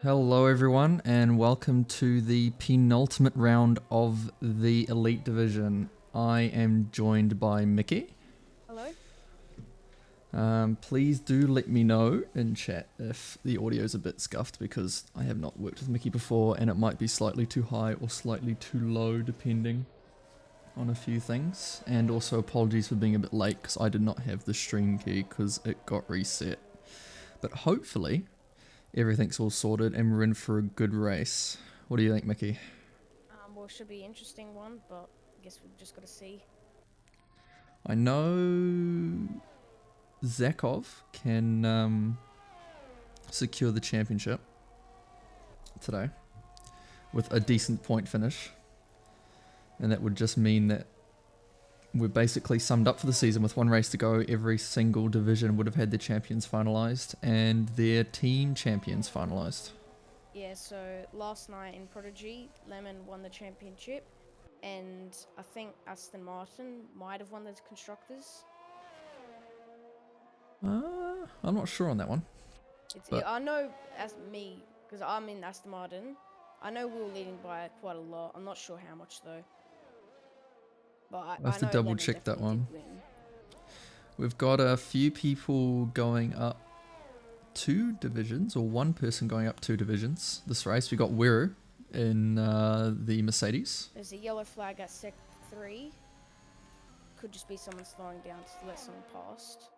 Hello everyone and welcome to the penultimate round of the Elite Division. I am joined by Mickey. Hello? Please do let me know in chat if the audio is a bit scuffed because I have not worked with Mickey before and it might be slightly too high or slightly too low depending on a few things. And also apologies for being a bit late because I did not have the stream key because it got reset. But hopefully everything's all sorted and we're in for a good race. What do you think, Mickey? Well, it should be an interesting one, but I guess we've just got to see. I know Zakov can secure the championship today with a decent point finish. And that would just mean that we're basically summed up for the season with one race to go. Every single division would have had their champions finalised and their team champions finalised. Yeah, so last night in Prodigy, Lemon won the championship, and I think Aston Martin might have won the Constructors. I'm not sure on that one. I know, as me, because I'm in Aston Martin, I know we were leading by quite a lot. I'm not sure how much, though. But I I have to know double Lemon check that definitely one. did win. We've got a few people going up 2 divisions, or one person going up 2 divisions this race. We got Weru in the Mercedes. There's a yellow flag at Sec 3. Could just be someone slowing down to let someone past.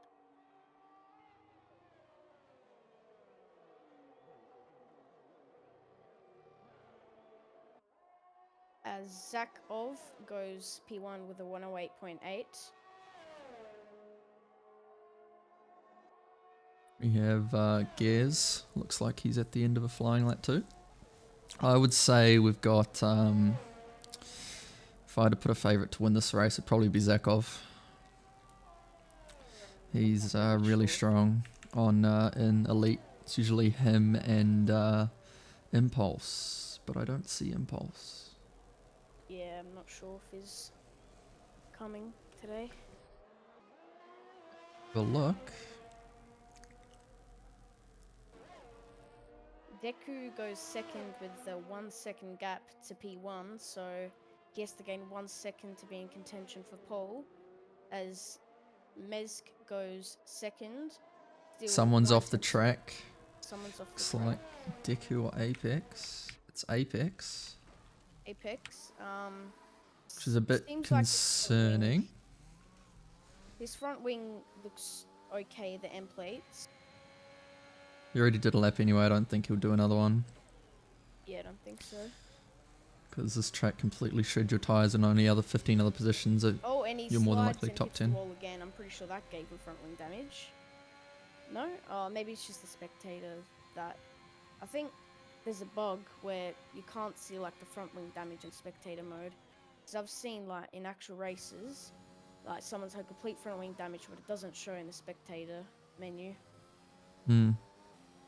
As Zakov goes P1 with a 108.8. We have Gears. Looks like he's at the end of a flying lap too. I would say we've got, if I had to put a favourite to win this race, it'd probably be Zakov. He's really strong on in Elite. It's usually him and Impulse, but I don't see Impulse. Yeah, I'm not sure if he's coming today. Have a look. Deku goes second with the 1 second gap to P1, so he has to gain 1 second to be in contention for pole. As Mezk goes second. Someone's off the track. Someone's off the Looks track. like Deku or Apex. It's Apex. Apex. Which is a bit concerning. Like his front wing looks okay, the end plates. He already did a lap anyway, I don't think he'll do another one. Yeah, I don't think so. Because this track completely shreds your tyres and only other 15 other positions. Oh, and you're more than likely top 10. Wall again. I'm pretty sure that gave him front wing damage. No? Oh, maybe it's just the spectator that... I think there's a bug where you can't see like the front wing damage in spectator mode. Because I've seen like in actual races, like someone's had complete front wing damage, but it doesn't show in the spectator menu.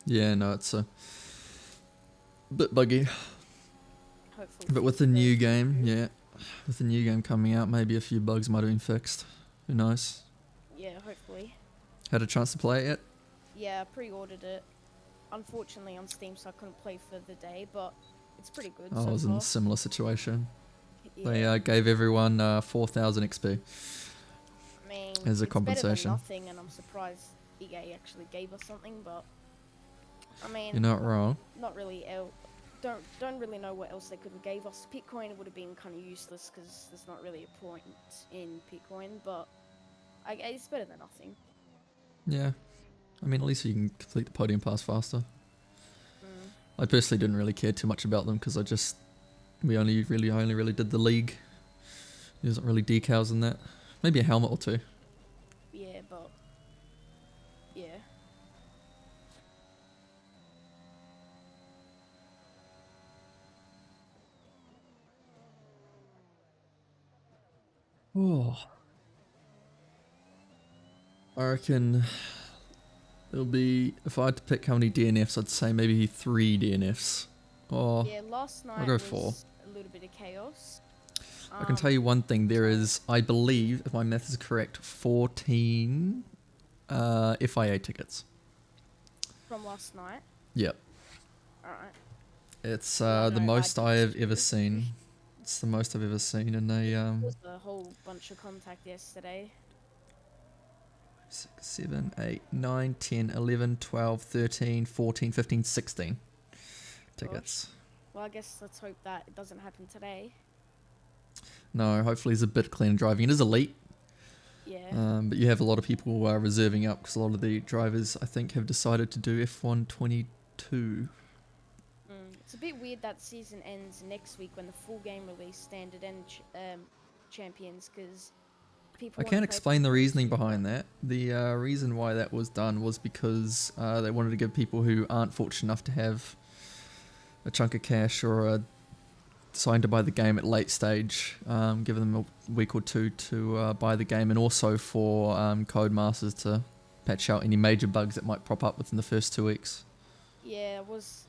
Yeah, no, it's a bit buggy. Hopefully. But with the new game, yeah, with the new game coming out, maybe a few bugs might have been fixed. Who knows? Yeah, hopefully. Had a chance to play it yet? Yeah, I pre-ordered it. Unfortunately on Steam, so I couldn't play for the day, but it's pretty good. I was in a similar situation. Yeah. They gave everyone 4,000 XP. I mean, as a it's compensation. Better than nothing, and I'm surprised EA actually gave us something, but I mean, You're not wrong. Not really. Don't really know what else they could have gave us. Pitcoin would have been kind of useless because there's not really a point in Pitcoin, but it's better than nothing. Yeah, I mean, at least you can complete the podium pass faster. I personally didn't really care too much about them because we only really did the league. There wasn't really decals in that. Maybe a helmet or two. Yeah, but yeah. Oh. I reckon it'll be, if I had to pick how many DNFs, I'd say maybe 3 DNFs. Oh, Yeah, last night I'll go was 4. a little bit of chaos. I can tell you one thing, there is, I believe, if my math is correct, 14 FIA tickets. From last night? Yep. Alright. It's Yeah, the no, I most did I have ever too. seen. It's the most I've ever seen in a There was a whole bunch of contact yesterday. 6, 7, 8, 9, 10, 11, 12, 13, 14, 15, 16 tickets. Gosh. Well, I guess let's hope that it doesn't happen today. No, hopefully it's a bit cleaner driving. It is elite, Yeah. but you have a lot of people reserving up because a lot of the drivers, I think, have decided to do F1 22. It's a bit weird that season ends next week when the full game release standard and champions, because I people want to can't play explain the for reasoning 22, behind that. The reason why that was done was because they wanted to give people who aren't fortunate enough to have a chunk of cash or a deciding to buy the game at late stage, give them a week or two to buy the game, and also for Codemasters to patch out any major bugs that might prop up within the first 2 weeks. Yeah,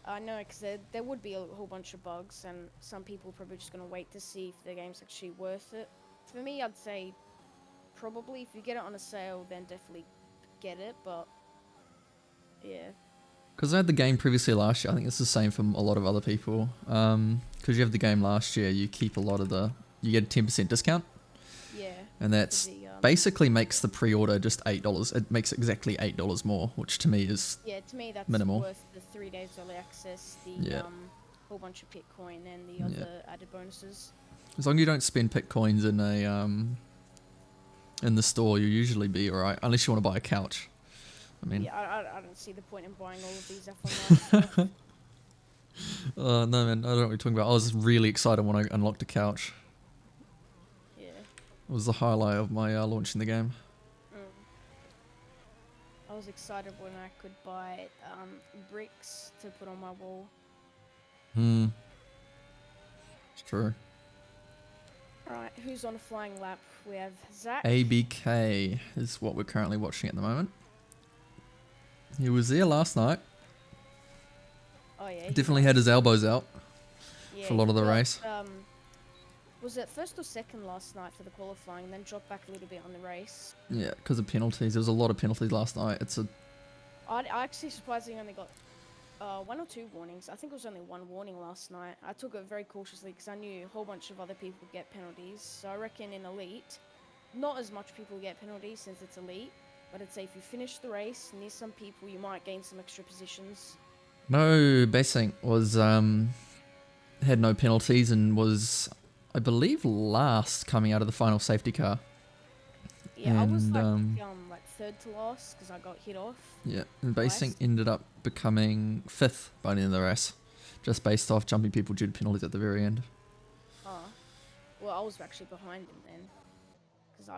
I know, because there would be a whole bunch of bugs, and some people are probably just going to wait to see if the game's actually worth it. For me, I'd say probably if you get it on a sale, then definitely get it, but yeah. Because I had the game previously last year, I think it's the same for a lot of other people. Because you have the game last year, you keep a lot of you get a 10% discount. Yeah. And that's basically makes the pre-order just $8. It makes exactly $8 more, which to me is to me that's minimal. worth the 3 days early access, the whole bunch of Bitcoin and the other added bonuses. As long as you don't spend Bitcoins in the store, you'll usually be alright, unless you want to buy a couch. I mean, yeah, I don't see the point in buying all of these F1 stuff. No man, I don't know what you're talking about. I was really excited when I unlocked a couch. Yeah. It was the highlight of my launching the game. I was excited when I could buy bricks to put on my wall. It's true. Alright, who's on a flying lap? We have Zach. ABK is what we're currently watching at the moment. He was there last night. Oh yeah. Definitely had his elbows out for a lot of the dropped, race. Was it first or second last night for the qualifying, then dropped back a little bit on the race? Yeah, because of penalties. There was a lot of penalties last night. I actually surprisingly only got 1 or 2 warnings. I think it was only 1 warning last night. I took it very cautiously because I knew a whole bunch of other people get penalties. So I reckon in Elite, not as much people get penalties since it's Elite, but I'd say if you finish the race near some people, you might gain some extra positions. No, Basink was had no penalties and was, I believe, last coming out of the final safety car. Yeah, and, I was like third to last because I got hit off. Yeah, and Basink ended up becoming 5th by the end of the race, just based off jumping people due to penalties at the very end. Oh, well, I was actually behind him then, because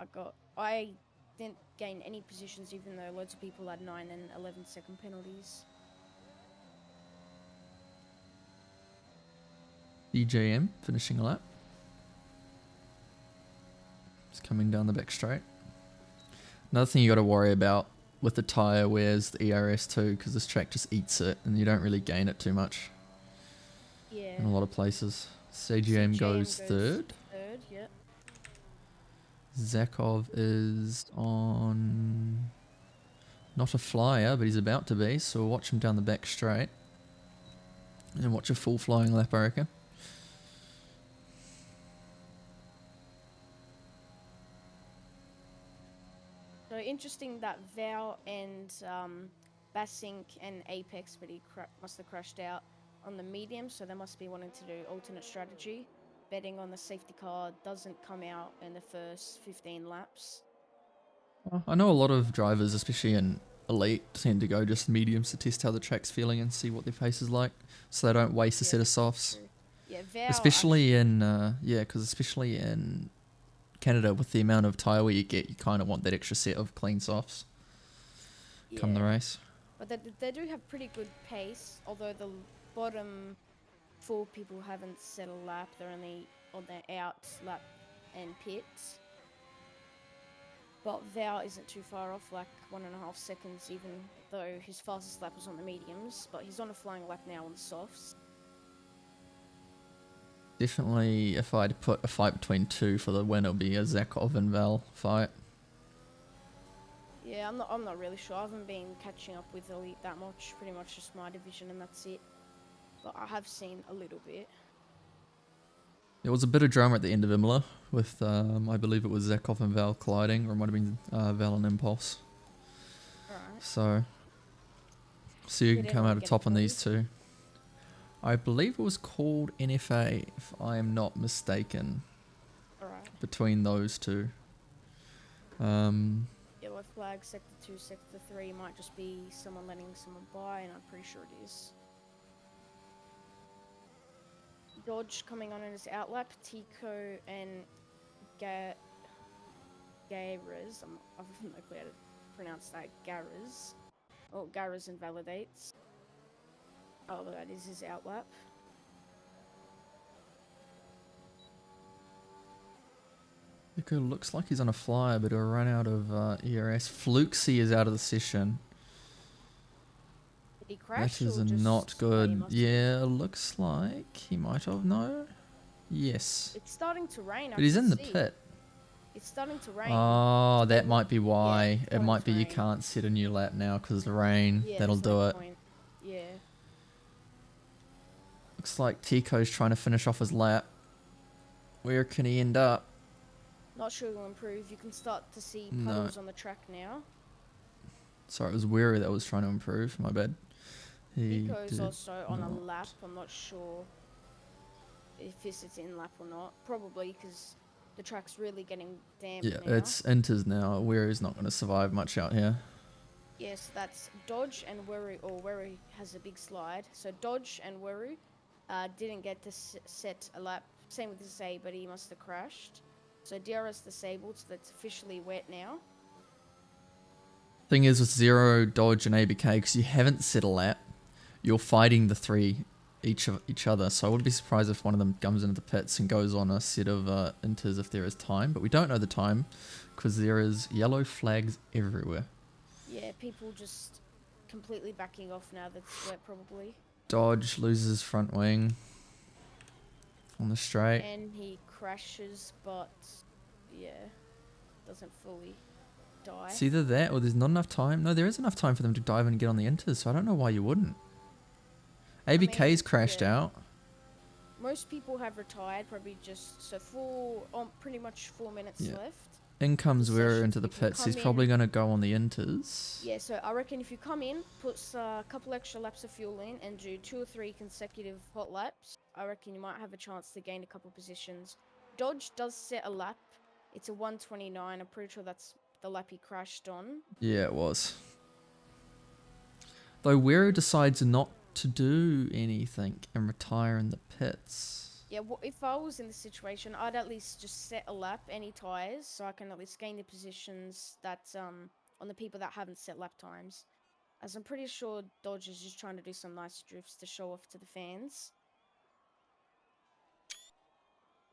I didn't gain any positions even though loads of people had 9 and 11-second penalties. DJM finishing a lap. Just coming down the back straight. Another thing you got to worry about with the tyre wear is the ERS too, because this track just eats it and you don't really gain it too much. Yeah. In a lot of places. CGM goes third. Third, yeah. Zakov is on not a flyer, but he's about to be, so we'll watch him down the back straight. And watch a full flying lap, I reckon. So interesting that Val and Basink and Apex, but he must have crashed out on the medium, so they must be wanting to do alternate strategy, betting on the safety car doesn't come out in the first 15 laps. I know a lot of drivers, especially in Elite, tend to go just mediums to test how the track's feeling and see what their pace is like, so they don't waste a set of softs. Yeah, Val especially especially in Canada, with the amount of tyre wear you get, you kind of want that extra set of clean softs come the race. But they do have pretty good pace, although the bottom 4 people haven't set a lap. They're only on their out lap and pits. But Val isn't too far off, like 1.5 seconds, even though his fastest lap was on the mediums. But he's on a flying lap now on the softs. Definitely, if I had to put a fight between 2 for the win, it'll be a Zakov and Val fight. Yeah, I'm not really sure. I haven't been catching up with Elite that much. Pretty much just my division, and that's it. but I have seen a little bit. There was a bit of drama at the end of Imola with, I believe it was Zakov and Val colliding, or it might have been Val and Impulse. Alright. So you Did can come out anyone of get a top on podium? these two. I believe it was called NFA, if I am not mistaken, Alright. between those two. Yellow flag, sector 2, sector 3 might just be someone letting someone by, and I'm pretty sure it is. Dodge coming on in his outlap, Tico and Garez. I have no clue how to pronounce that. Garez. Oh, Garez invalidates. Oh, that is his outlap. Nico looks like he's on a flyer, but he'll run out of ERS. Fluxy is out of the session. Did he crash That is or just... not Oh, he good. must- Yeah, looks like he might have. No? Yes. It's starting to rain, I But he's can in the see. pit. It's starting to rain. Oh, So that might be why. it's It going might to be you rain. can't set a new lap now because of the rain. Yeah, That'll there's do no it. point. Yeah. Looks like Tico's trying to finish off his lap. Where can he end up? Not sure it'll improve. You can start to see No. puddles on the track now. Sorry, it was Weary that was trying to improve. My bad. He Nico's did also on a not. lap. I'm not sure if this is in lap or not. Probably because the track's really getting damp Yeah, now. it's Inters now. Weary's not going to survive much out here. Yes, that's Dodge and Weru, or Weru has a big slide. So Dodge and Weru didn't get to set a lap. Same with Zay, but he must have crashed. So DRS disabled, so that's officially wet now. Thing is with Zero, Dodge, and ABK, because you haven't set a lap, you're fighting the three each other. So I wouldn't be surprised if one of them comes into the pits and goes on a set of inters if there is time. But we don't know the time because there is yellow flags everywhere. Yeah, people just completely backing off now that's wet probably. Dodge loses front wing on the straight. And he crashes, but yeah, doesn't fully die. It's either that or there's not enough time. No, there is enough time for them to dive and get on the inters, so I don't know why you wouldn't. ABK's crashed out. Most people have retired, probably just pretty much 4 minutes left. In comes Vera Sessions, into the people pits. He's come probably in. going to go on the inters. Yeah, so I reckon if you come in, put a couple extra laps of fuel in, and do 2 or 3 consecutive hot laps, I reckon you might have a chance to gain a couple positions. Dodge does set a lap. It's a 129. I'm pretty sure that's the lap he crashed on. Yeah, it was. Though Wero decides not to do anything and retire in the pits. Yeah, well, if I was in this situation, I'd at least just set a lap, any tyres, so I can at least gain the positions that on the people that haven't set lap times. As I'm pretty sure Dodge is just trying to do some nice drifts to show off to the fans.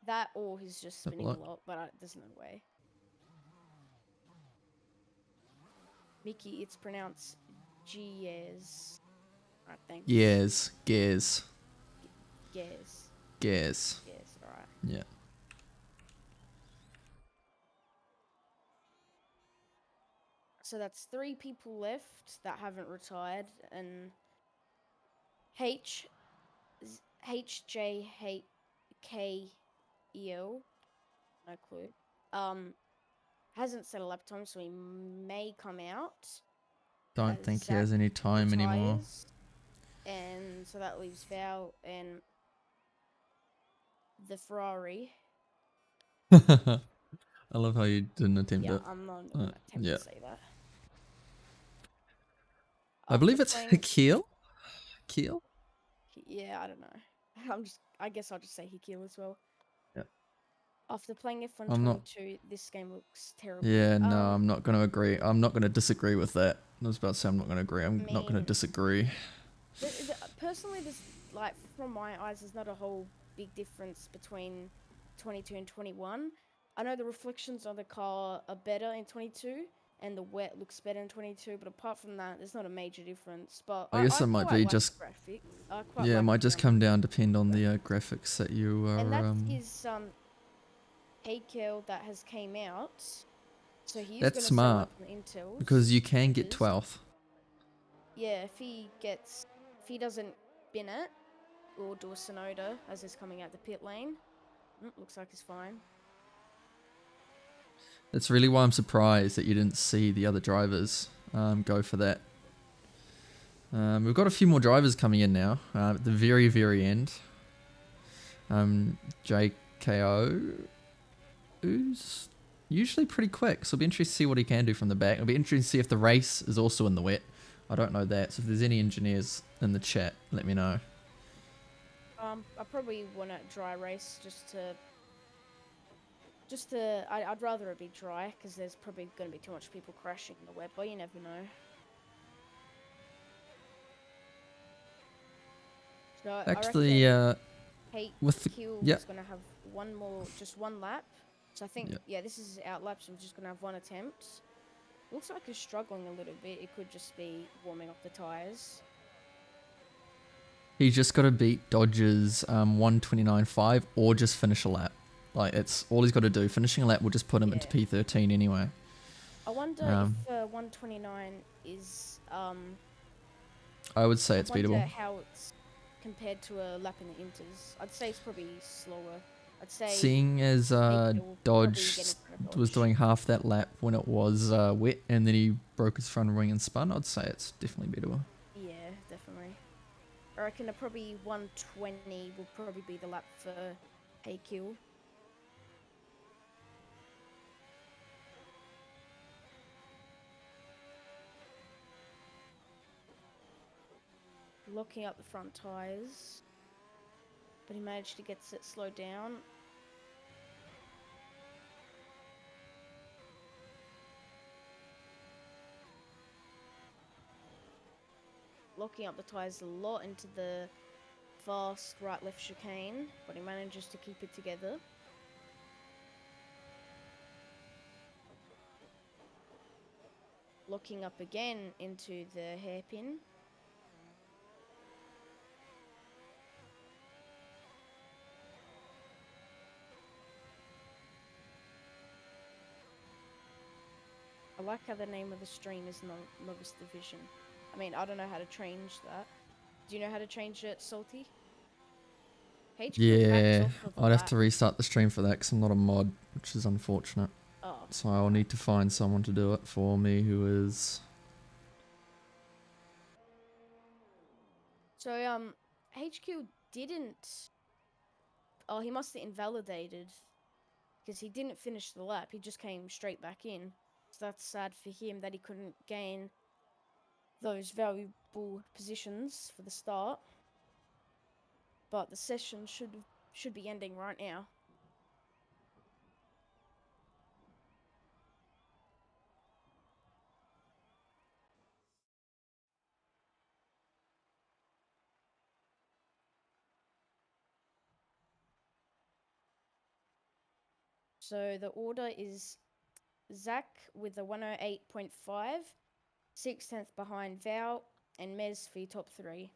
That or he's just spinning a lot, but there's no way. Mickey, it's pronounced Gies. Alright, thanks. Yes, Gears. Gies. Gears. Yes, alright. Yeah. So that's 3 people left that haven't retired, and HJKEL, no clue, hasn't set a lap time, so he may come out. Don't think he has any time anymore. And so that leaves Val and the Ferrari. I love how you didn't attempt it. I'm not going to attempt to say that. I believe it's Hikeel. Keel? Yeah, I don't know. I guess I'll just say Hikeel as well. Yeah. After playing F122, this game looks terrible. Yeah, no, I'm not going to agree. I'm not going to disagree with that. I was about to say I'm not going to agree. I'm not going to disagree. Personally, there's, like, from my eyes, there's not a whole big difference between 22 and 21. I know the reflections on the car are better in 22, and the wet looks better in 22, but apart from that, there's not a major difference. But I guess it might be just... Yeah, it might just come down, depend on the graphics that you are... And that is Hakel that has came out. So he's that's smart, because you can get 12th. Yeah, if he doesn't bin it, We'll do a Sonoda as he's coming out the pit lane. Looks like he's fine. That's really why I'm surprised that you didn't see the other drivers go for that. We've got a few more drivers coming in now at the very, very end. JKO, who's usually pretty quick, so it'll be interesting to see what he can do from the back. It'll be interesting to see if the race is also in the wet. I don't know that, so if there's any engineers in the chat, let me know. I probably want a dry race I'd rather it be dry because there's probably going to be too much people crashing in the wet, but you never know. So Actually, I reckon with the Q yeah, is going to have just one lap. So I think, yeah, yeah, this is out lap, so we're just going to have one attempt. Looks like he's struggling a little bit. It could just be warming up the tyres. he's just got to beat Dodge's 1:29.5 or just finish a lap. Like it's all he's got to do. Finishing a lap will just put him into Yeah. P13 anyway. I wonder if 129 is I would say I it's wonder beatable. how it's compared to a lap in the inters. I'd say it's probably slower. I'd say Seeing as Heike will probably Dodge get in front of was Dodge. doing half that lap when it was wet and then he broke his front wing and spun, I'd say it's definitely beatable. Yeah, definitely. I reckon probably 120 will probably be the lap for AQ. Locking up the front tyres, but he managed to get it slowed down. Locking up the tyres a lot into the fast right-left chicane, but he manages to keep it together. Locking up again into the hairpin. I like how the name of the stream is Novice Division. I mean, I don't know how to change that. Do you know how to change it, Salty? HQ backs Yeah, off of a I'd have lap. to restart the stream for that because I'm not a mod, which is unfortunate. Oh. So I'll need to find someone to do it for me who is. So, HQ didn't. Oh, he must have invalidated because he didn't finish the lap. He just came straight back in. So that's sad for him that he couldn't gain those valuable positions for the start. But the session should be ending right now. So the order is Zach with a 108.5, 6/10 behind Val, and Mez for your top three.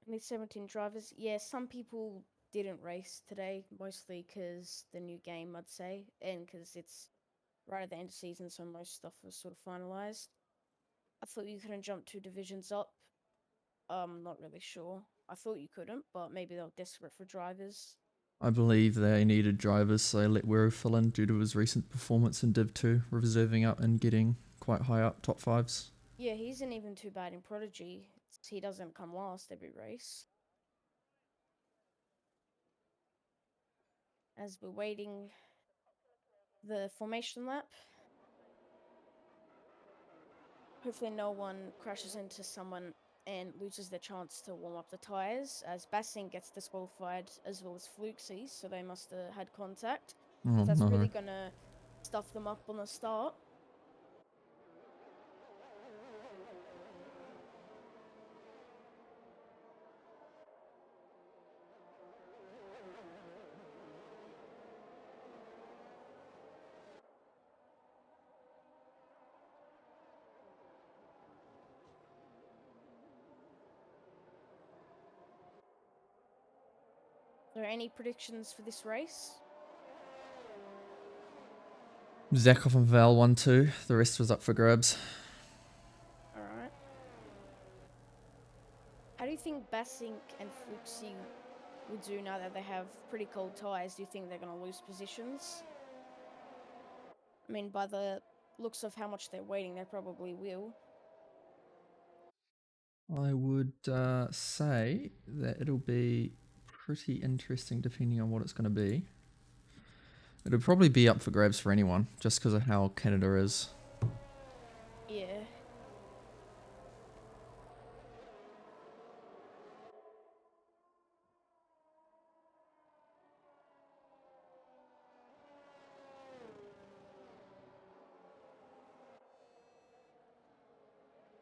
Only 17 drivers. Yeah, some people didn't race today, mostly because the new game, I'd say, and because it's right at the end of season, so most stuff was sort of finalized. I thought you couldn't jump 2 divisions up. Not really sure. I thought you couldn't, but maybe they were desperate for drivers. I believe they needed drivers, so they let Wero fill in due to his recent performance in Div 2, reserving up and getting quite high up, top fives. Yeah, he isn't even too bad in Prodigy. He doesn't come last every race. As we're waiting the formation lap, hopefully no one crashes into someone and loses their chance to warm up the tyres, as Bassing gets disqualified as well as Fluxy, so they must have had contact. Oh That's no. really gonna stuff them up on the start. Are there any predictions for this race? Zakov and Val 1-2. The rest was up for grabs. Alright. How do you think Bassink and Fluxy will do now that they have pretty cold tyres? Do you think they're going to lose positions? I mean, by the looks of how much they're waiting, they probably will. I would say that it'll be pretty interesting depending on what it's going to be. It'll probably be up for grabs for anyone, just because of how Canada is. Yeah.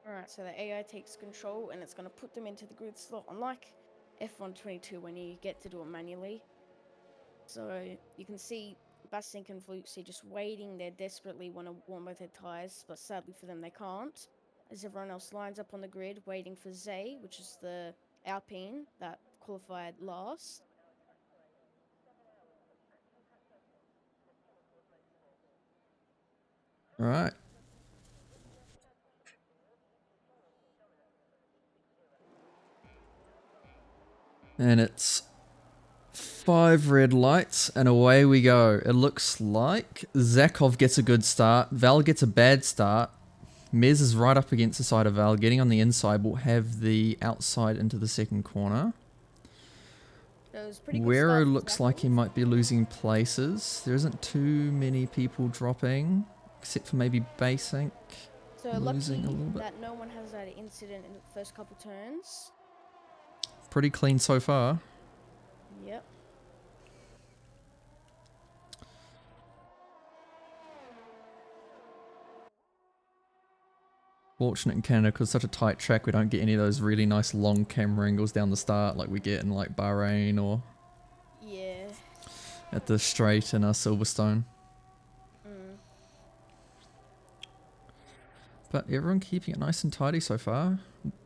Alright, so the AI takes control and it's going to put them into the grid slot, unlike F122 when you get to do it manually. So you can see Bassink and Fluxy just waiting there desperately, want to warm both their tyres, but sadly for them they can't, as everyone else lines up on the grid waiting for Zay, which is the Alpine that qualified last. All right. And it's 5 red lights, and away we go. It looks like Zakov gets a good start. Val gets a bad start. Mez is right up against the side of Val, getting on the inside. Will have the outside into the second corner. So it was a pretty good Wero start for looks like he Zakov. might be losing places. There isn't too many people dropping, except for maybe Basink So losing a lucky little bit. that no one has had an incident in the first couple turns. Pretty clean so far. Yep. Fortunate in Canada because it's such a tight track, we don't get any of those really nice long camera angles down the start like we get in like Bahrain or Yeah. at the straight in Silverstone. Mm. But everyone keeping it nice and tidy so far.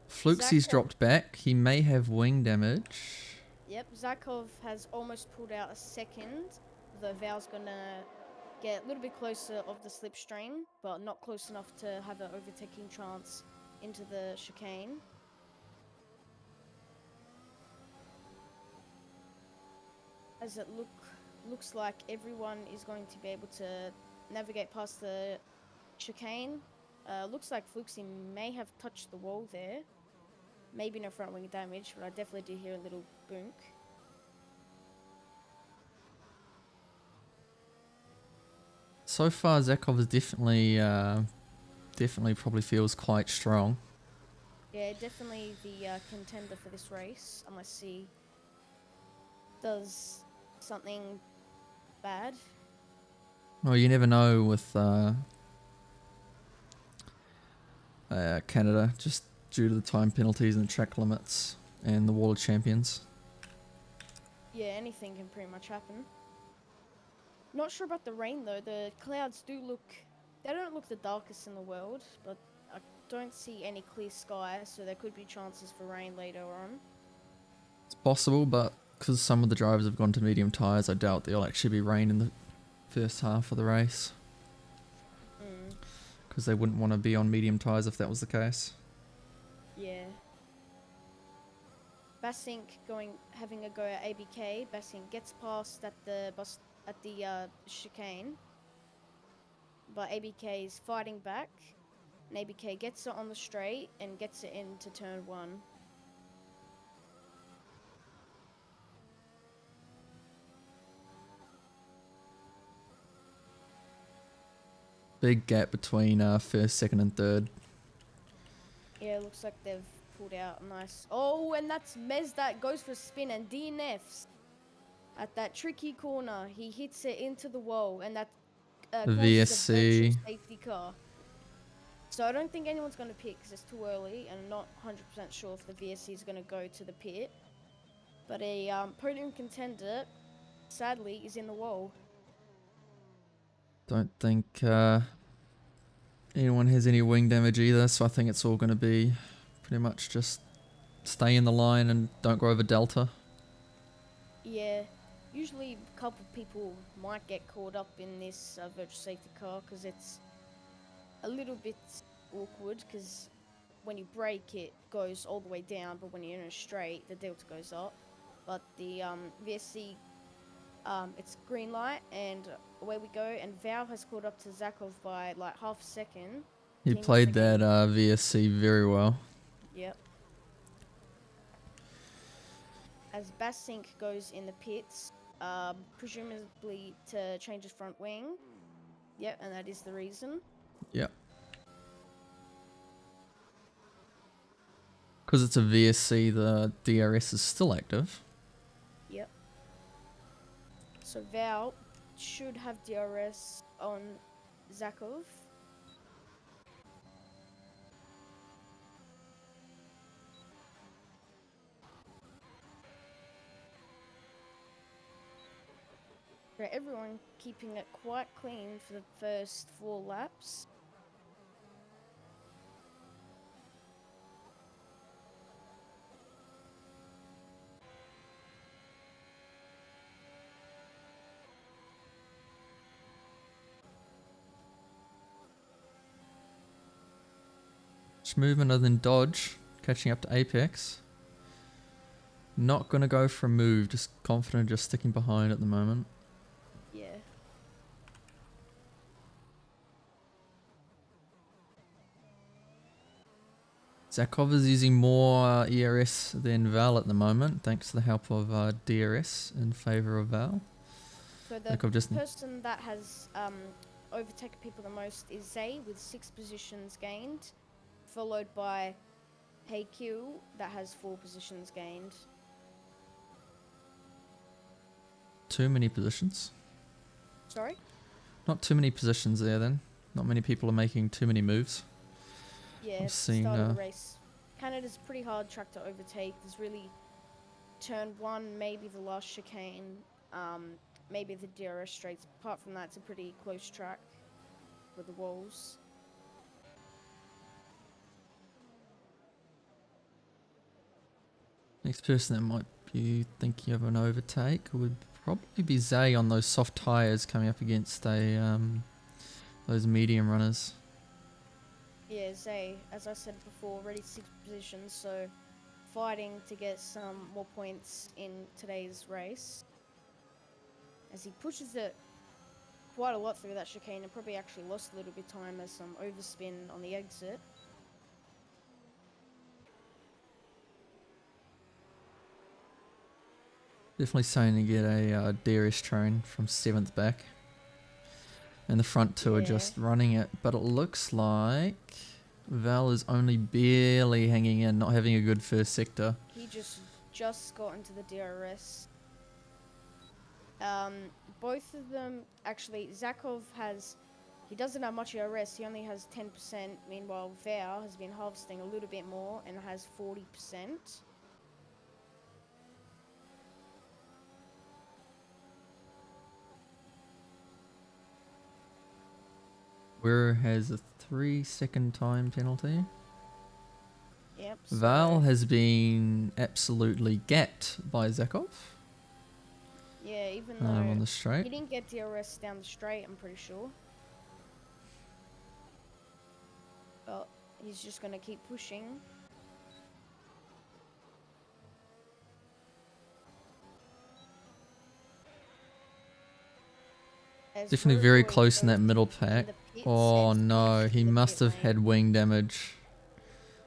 Fluxy's Zakov- dropped back. He may have wing damage. Yep, Zakov has almost pulled out a second, though Val's gonna get a little bit closer of the slipstream, but not close enough to have an overtaking chance into the chicane. As it looks like everyone is going to be able to navigate past the chicane. Looks like Fluxy may have touched the wall there. Maybe no front wing damage, but I definitely did hear a little boonk. So far, Zakov is definitely probably feels quite strong. Yeah, definitely the contender for this race, unless he does something bad. Well, you never know with Canada, just due to the time penalties and the track limits and the Wall of Champions. Yeah, anything can pretty much happen. Not sure about the rain though. The clouds they don't look the darkest in the world, but I don't see any clear sky, so there could be chances for rain later on. It's possible, but because some of the drivers have gone to medium tyres, I doubt there'll actually be rain in the first half of the race. Because they wouldn't want to be on medium tyres if that was the case. Yeah. Bassink having a go at ABK. Bassink gets past at the chicane, but ABK is fighting back. And ABK gets it on the straight and gets it into turn 1. Big gap between first, second and third. Yeah, it looks like they've pulled out. Nice. Oh, and that's Mez that goes for a spin and DNFs at that tricky corner. He hits it into the wall, and that The causes a virtual VSC. safety car. So I don't think anyone's going to pit because it's too early, and I'm not 100% sure if the VSC is going to go to the pit. But a podium contender, sadly, is in the wall. Don't think anyone has any wing damage either, so I think it's all going to be pretty much just stay in the line and don't go over Delta. Yeah, usually a couple people might get caught up in this virtual safety car because it's a little bit awkward because when you brake it goes all the way down, but when you're in a straight the delta goes up. But the VSC, it's green light and away we go, and Val has caught up to Zakov by like half a second. He Team played second. that VSC very well. Yep. As Basink goes in the pits, presumably to change his front wing. Yep, and that is the reason. Yep. Because it's a VSC, the DRS is still active. Yep. So Val should have DRS on Zakov. Right, everyone keeping it quite clean for the first 4 laps. Much movement other than dodge, catching up to Apex. Not going to go for a move, just confident, just sticking behind at the moment. Yeah. Zakov is using more ERS than Val at the moment, thanks to the help of DRS in favour of Val. So the person that has overtaken people the most is Zay with 6 positions gained, followed by HeyQ that has 4 positions gained. Too many positions. Sorry? Not too many positions there then. Not many people are making too many moves. Yeah, I've seen, start of the race. Canada's a pretty hard track to overtake. There's really turn 1, maybe the last chicane, maybe the DRS straights. Apart from that, it's a pretty close track with the walls. Next person that might be thinking of an overtake would probably be Zay on those soft tyres coming up against a those medium runners. Yeah, Zay, as I said before, already 6 positions, so fighting to get some more points in today's race. As he pushes it quite a lot through that chicane and probably actually lost a little bit of time as some overspin on the exit. Definitely starting to get a DRS train from 7th back. And the front 2 are just running it, but it looks like Val is only barely hanging in, not having a good first sector. He just got into the DRS. Both of them, actually, Zakov he doesn't have much DRS, he only has 10%, meanwhile Val has been harvesting a little bit more and has 40%. Where has a 3-second time penalty. Yep. Val has been absolutely gapped by Zakov. Yeah, even though on the straight. he didn't get DRS down the straight, I'm pretty sure. But he's just going to keep pushing. Definitely very close in that middle pack. Oh no, he must have had wing damage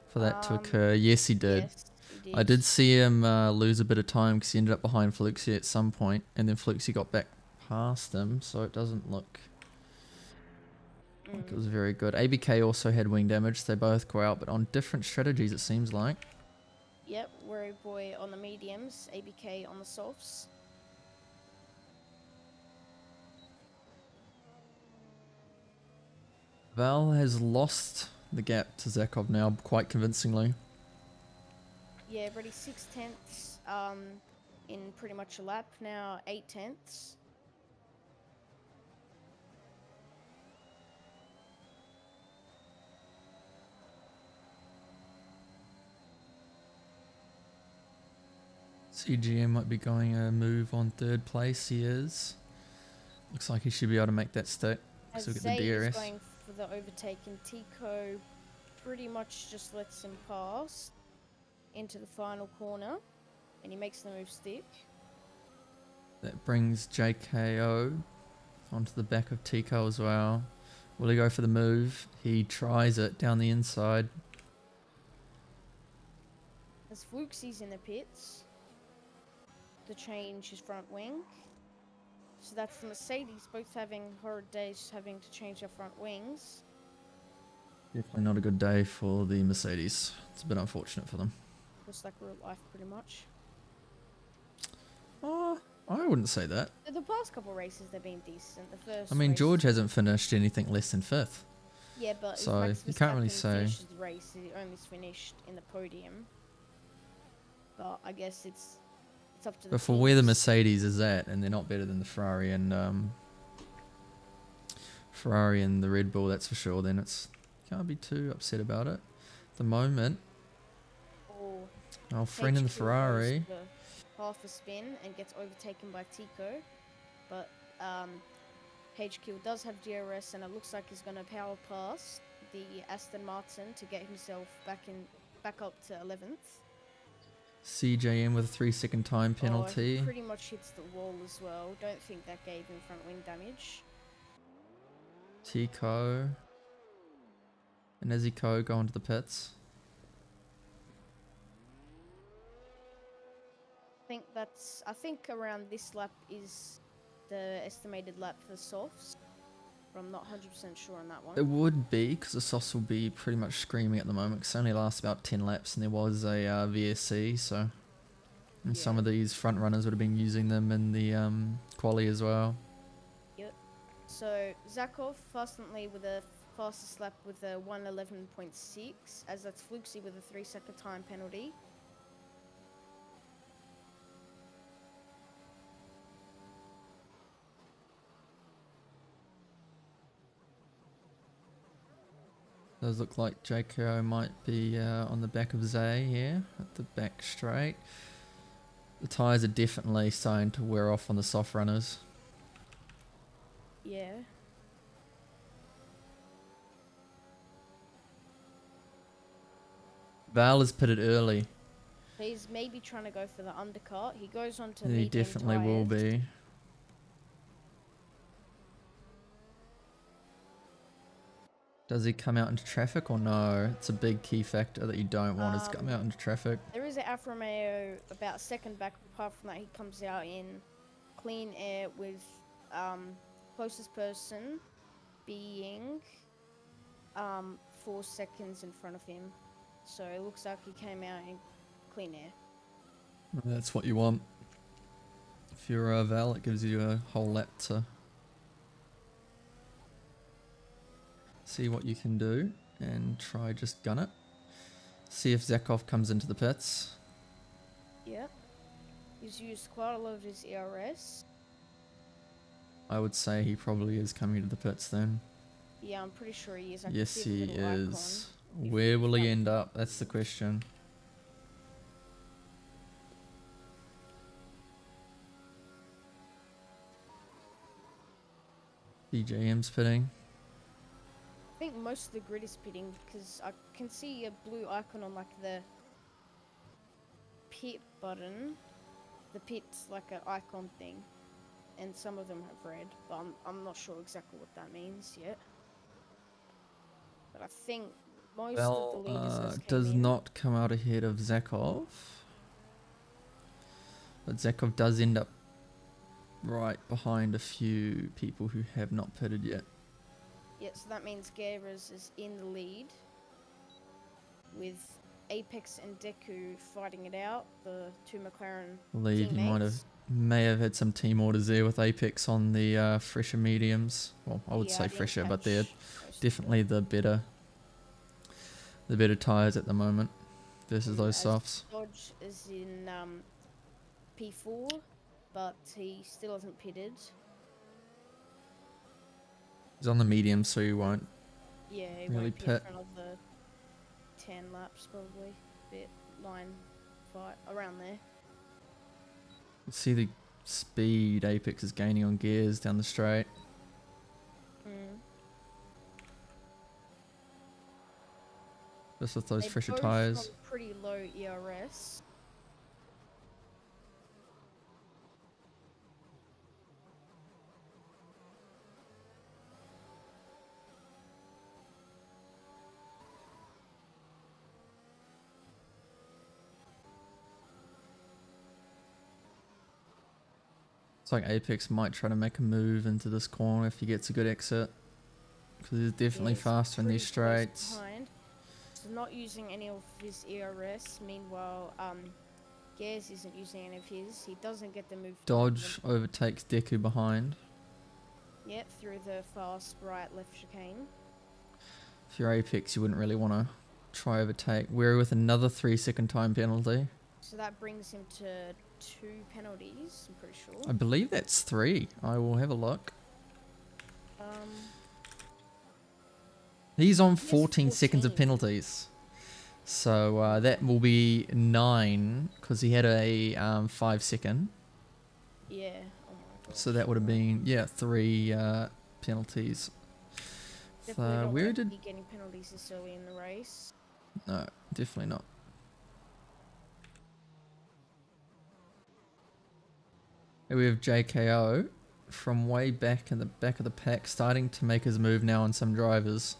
for that to occur. Yes, he did. Yes, he did. I did see him lose a bit of time because he ended up behind Fluxy at some point, and then Fluxy got back past him, so it doesn't look like it was very good. ABK also had wing damage. They both go out, but on different strategies, it seems like. Yep, Worry Boy on the mediums, ABK on the softs. Val has lost the gap to Zakov now quite convincingly. Yeah, already 6/10 in pretty much a lap, now 8/10. CGM might be going a move on third place. He is. Looks like he should be able to make that stick. As So we'll get the Zay is DRS. going for the overtake, and Tico pretty much just lets him pass into the final corner, and he makes the move stick. That brings JKO onto the back of Tico as well. Will he go for the move? He tries it down the inside. As Fluksy's in the pits to change his front wing. So that's the Mercedes both having horrid days having to change their front wings. Definitely not a good day for the Mercedes. It's a bit unfortunate for them. Just like real life, pretty much. Oh, I wouldn't say that. The past couple races, they've been decent. The first I mean, race, George hasn't finished anything less than 5th. yeah, but So, if Max you can't really Verstappen say. finishes the race, he only finished in the podium. But I guess it's up to the But for where the teams. Mercedes is at, and they're not better than the Ferrari and the Red Bull, that's for sure, then it's can't be too upset about it. At the moment, Or our friend in the HQ Ferrari. goes for half a spin and gets overtaken by Tico, but HQ does have DRS, and it looks like he's going to power past the Aston Martin to get himself back up to 11th. CJM with a 3-second time penalty. He pretty much hits the wall as well. Don't think that gave him front wing damage. Tico and Eziko go into the pits. I think around this lap is the estimated lap for softs. But I'm not 100% sure on that one. It would be, because the sauce will be pretty much screaming at the moment, because it only lasts about 10 laps, and there was a VSC, so... And some of these front runners would have been using them in the quali as well. Yep. So Zakov fastly with a fastest lap with a 1:11.6, as that's Fluxy with a 3-second time penalty. Does look like JKO might be on the back of Zay here, at the back straight. The tyres are definitely starting to wear off on the soft runners. Yeah. Val is pitted early. He's maybe trying to go for the undercut. He goes on to He medium definitely will tyres. be. Does he come out into traffic or no? It's a big key factor that you don't want is to come out into traffic. There is an Alfa Romeo about second back. Apart from that, he comes out in clean air with closest person being 4 seconds in front of him. So it looks like he came out in clean air. That's what you want. If you're a Val, it gives you a whole lap to see what you can do and try just gun it. See if Zakov comes into the pits. Yep. He's used quite a lot of his ERS. I would say he probably is coming to the pits then. Yeah, I'm pretty sure he is. Yes, he is. Icon. Where will he end up? That's the question. DJM's pitting. I think most of the grid is pitting because I can see a blue icon on like the pit button. The pit's like an icon thing, and some of them have red, but I'm not sure exactly what that means yet. But I think most of the leaders does not come out ahead of Zakov. But Zakov does end up right behind a few people who have not pitted yet. Yeah, so that means Gera's is in the lead with Apex and Deku fighting it out, the two McLaren Believe you teammates. may have had some team orders there with Apex on the fresher mediums. Well, I would Yeah, I say didn't fresher, but catch they're most of definitely it. the better tires at the moment versus those As softs. Dodge is in P4, but he still hasn't pitted. He's on the medium, so he won't Yeah, he really won't pit pit. for another 10 laps probably. Bit 9, 5, around there. See the speed Apex is gaining on gears down the straight. Mm. Just with those They fresher both tires. on pretty low ERS. It's like Apex might try to make a move into this corner if he gets a good exit. Because he's definitely Yeah, he's faster in these pretty close straights. behind. So not using any of his ERS. Meanwhile, Gears isn't using any of his. He doesn't get the move. Dodge overtakes Deku behind. Yep, through the fast right-left chicane. If you're Apex, you wouldn't really want to try overtake. We're with another 3-second time penalty. So that brings him to 2 penalties, I'm pretty sure. I believe that's 3. I will have a look. He's on 14 seconds of penalties. So that will be 9 because he had a 5-second. Yeah. Oh my gosh. So that would have been, 3 penalties. Definitely So don't where want to did... be getting penalties this early in the race. No, definitely not. Here we have JKO from way back in the back of the pack starting to make his move now on some drivers.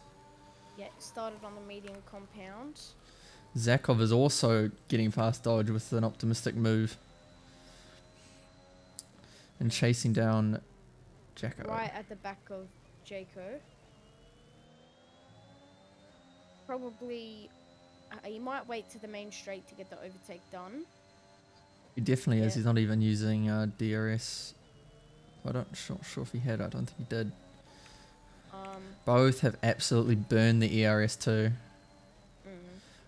Yeah, started on the medium compound. Zakov is also getting past Dodge with an optimistic move. And chasing down Jacko. Right at the back of Jaco. Probably, he might wait to the main straight to get the overtake done. He definitely is. Yeah. He's not even using DRS. I don't sure if he had. I don't think he did. Both have absolutely burned the ERS too.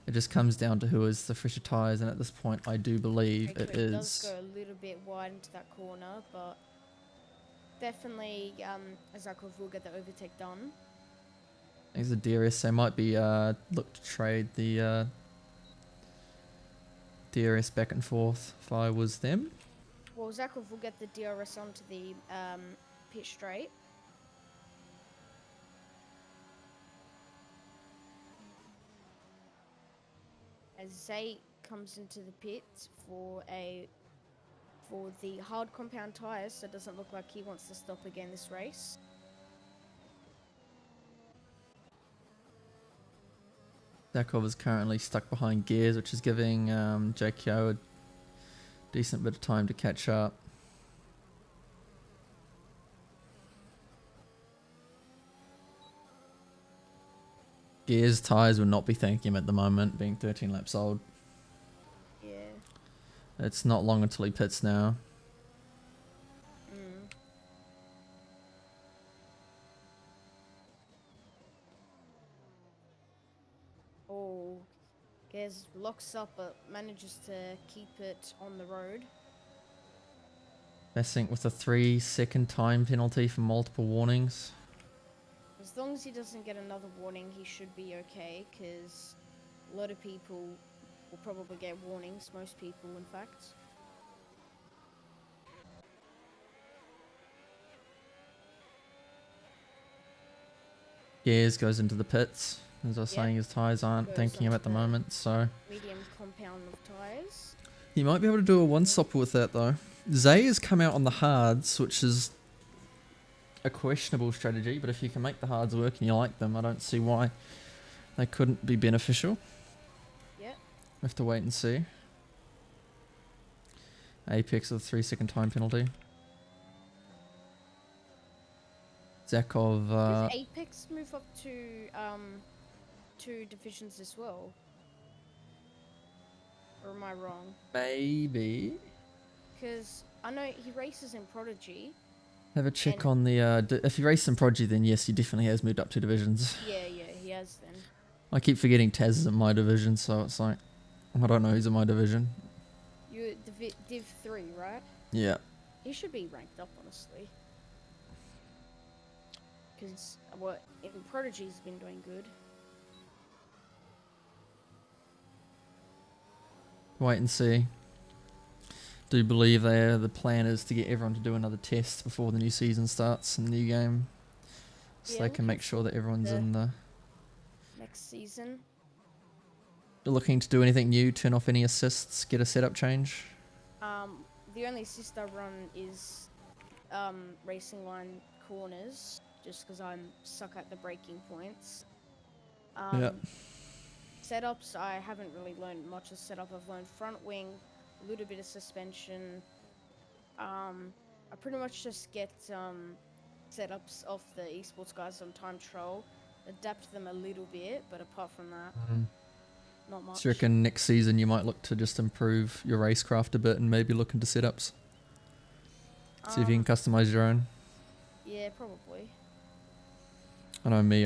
It just comes down to who is the fresher tyres, and at this point I do believe Jaco it is... does go a little bit wide into that corner, but definitely Zakov will get the overtake done. I think it's the DRS. They might be look to trade the DRS back and forth if I was them. Well, Zakov will get the DRS onto the pit straight. As Zay comes into the pit for the hard compound tyres, so it doesn't look like he wants to stop again this race. Zakov is currently stuck behind gears, which is giving JKO a decent bit of time to catch up. Gears tyres would not be thanking him at the moment, being 13 laps old. Yeah. It's not long until he pits now. Oh, Gaz locks up but manages to keep it on the road. Messing with a 3-second time penalty for multiple warnings. As long as he doesn't get another warning, he should be okay, because a lot of people will probably get warnings, most people in fact. Gears goes into the pits. As I was saying, his tyres aren't thanking him at the moment, so... Medium compound of tyres. You might be able to do a one-stopper with that, though. Zay has come out on the hards, which is a questionable strategy, but if you can make the hards work and you like them, I don't see why they couldn't be beneficial. Yep. We have to wait and see. Apex with a 3-second time penalty. Zakov... Did Apex move up to 2 divisions as well? Or am I wrong? Maybe. Because I know he races in Prodigy. Have a check And on the... if he raced in Prodigy, then yes, he definitely has moved up 2 divisions. yeah, he has then. I keep forgetting Taz is in my division, so it's like... I don't know who's in my division. You Div 3, right? Yeah. He should be ranked up, honestly. Because what in Prodigy's been doing good. Wait and see. Do believe the plan is to get everyone to do another test before the new season starts in the new game. So Yeah, they can make sure that everyone's in the... next season. Looking to do anything new, turn off any assists, get a setup change. The only assist I run is racing line corners, just because I'm suck at the braking points. Yeah. Setups, I haven't really learned much of setup. I've learned front wing, a little bit of suspension. I pretty much just get setups off the esports guys on time trial, adapt them a little bit, but apart from that, not much. So you reckon next season you might look to just improve your racecraft a bit and maybe look into setups? See if you can customize your own? Yeah, probably. I know me,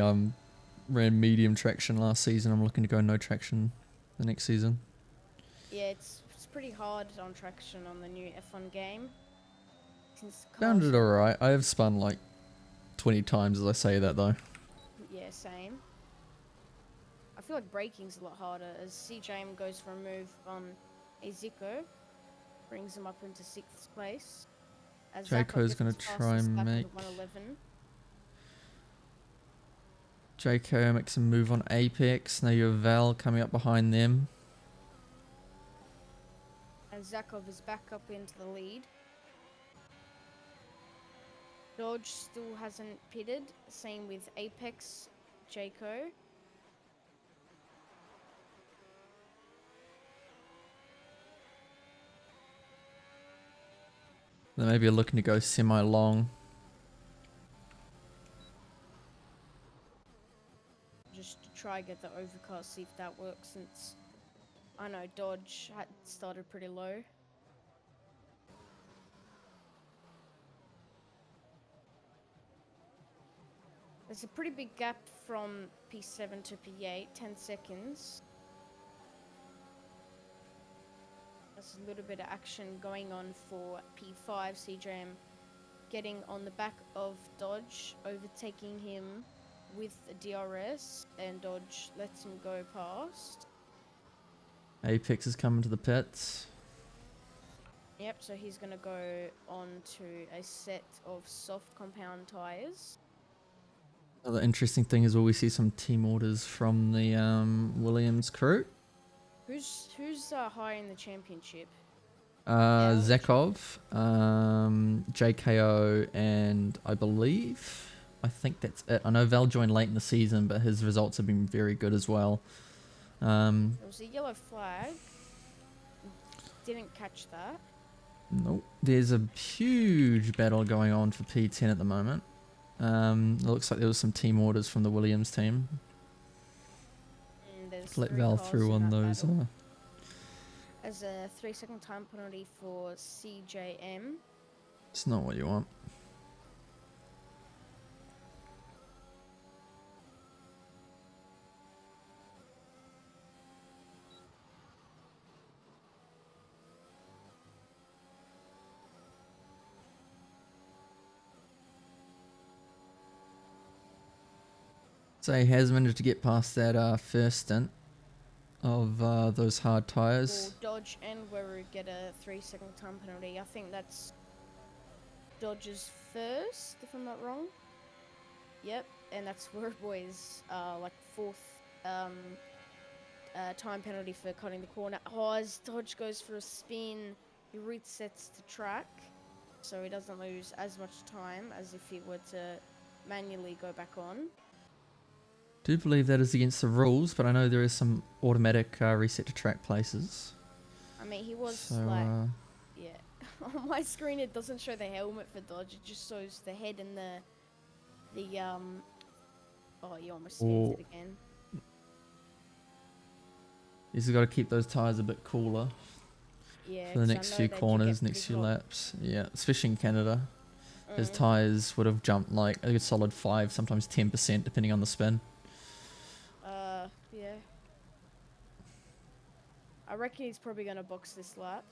ran medium traction last season. I'm looking to go no traction the next season. Yeah, it's pretty hard on traction on the new F1 game. Found it alright. I have spun like 20 times as I say that though. Yeah, same. I feel like braking's a lot harder as CJM goes for a move on a Zico, brings him up into 6th place. As Jayco's going to try and make... 111. Jayco makes a move on Apex. Now you have Val coming up behind them. And Zakov is back up into the lead. Dodge still hasn't pitted. Same with Apex, Jayco. They maybe are looking to go semi-long. Just to try get the overcast, see if that works, since I know Dodge had started pretty low. There's a pretty big gap from P7 to P8, 10 seconds. There's a little bit of action going on for P5. CJM getting on the back of Dodge, overtaking him with a DRS, and Dodge lets him go past. Apex is coming to the pits. Yep, so he's going to go on to a set of soft compound tyres. Another interesting thing is, will we see some team orders from the Williams crew? Who's high in the championship? Zakov, JKO, and I think that's it. I know Val joined late in the season, but his results have been very good as well. There was a yellow flag. Didn't catch that. Nope. There's a huge battle going on for P10 at the moment. It looks like there was some team orders from the Williams team. Let Val through on those. As a 3-second time penalty for CJM. It's not what you want. So he has managed to get past that first stint of those hard tyres. Dodge and Weru get a 3-second time penalty. I think that's Dodge's first, if I'm not wrong. Yep, and that's Weru Boy's like 4th time penalty for cutting the corner. Oh, as Dodge goes for a spin, he resets the track, so he doesn't lose as much time as if he were to manually go back on. Do believe that is against the rules, but I know there is some automatic reset to track places. I mean, he was so, yeah. On my screen, it doesn't show the helmet for Dodge. It just shows the head and the Oh, you almost spent it again. He's got to keep those tyres a bit cooler Yeah, for the 'cause I next know few they do corners, get next pretty few hot. laps. Yeah, especially in Canada. His Mm. tyres would have jumped like a good solid 5, sometimes 10%, depending on the spin. Yeah. I reckon he's probably gonna box this lap.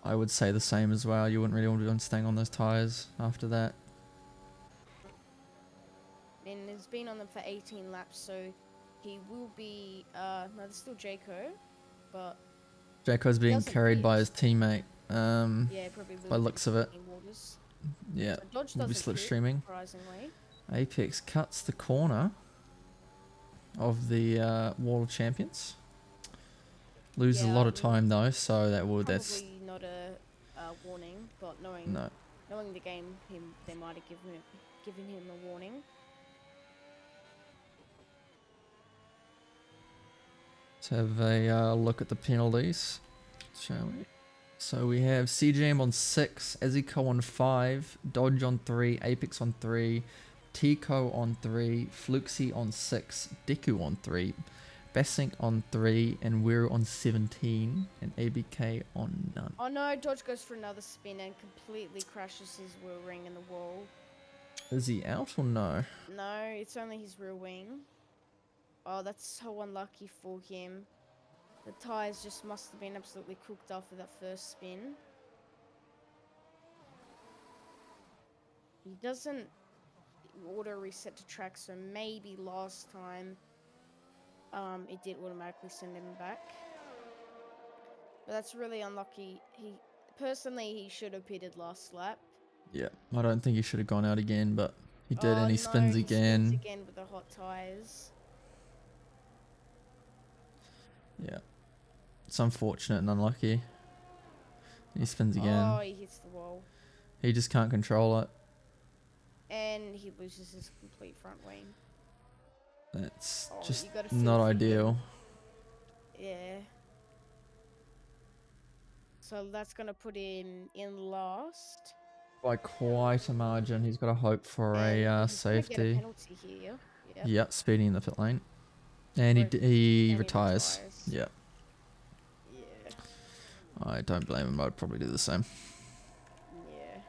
I would say the same as well. You wouldn't really want to be staying on those tyres after that. I mean, he's been on them for 18 laps, so he will be. No, there's still Jayco, but Jacko's he being hasn't carried by his pitted. teammate, Yeah, probably by will be looks of it. in waters. Yeah, So Dodge we'll be doesn't pit, slipstreaming. surprisingly. Apex cuts the corner of the Wall of Champions. Loses a Yeah, lot of time though, so that's probably not a warning, but no. knowing the game, they might have given him a warning. Let's have a look at the penalties, shall we? So we have CJM on 6, Ezico on 5, Dodge on 3, Apex on 3, Tico on 3, Fluxy on 6, Deku on 3, Bassink on 3, and we're on 17, and ABK on none. Oh no, Dodge goes for another spin and completely crashes his wheel ring in the wall. Is he out or no? No, it's only his rear wing. Oh, that's so unlucky for him. The tyres just must have been absolutely cooked after that first spin. He doesn't auto reset to track, so maybe last time it did automatically send him back. But that's really unlucky. He should have pitted last lap. Yeah, I don't think he should have gone out again, but he did, Oh and he no, spins he spins again. again with the hot tyres. Yeah, it's unfortunate and unlucky. He spins again. Oh, he hits the wall. He just can't control it. And he loses his complete front wing. That's Oh, just you gotta feel not for ideal. him. Yeah. So that's gonna put him in last. By quite a margin. He's got to hope for And a he's gonna get a safety. penalty here. Yep. Yep, speeding in the pit lane. And Or- he and he retires. retires. Yep. Yeah. I don't blame him. I'd probably do the same. Yeah.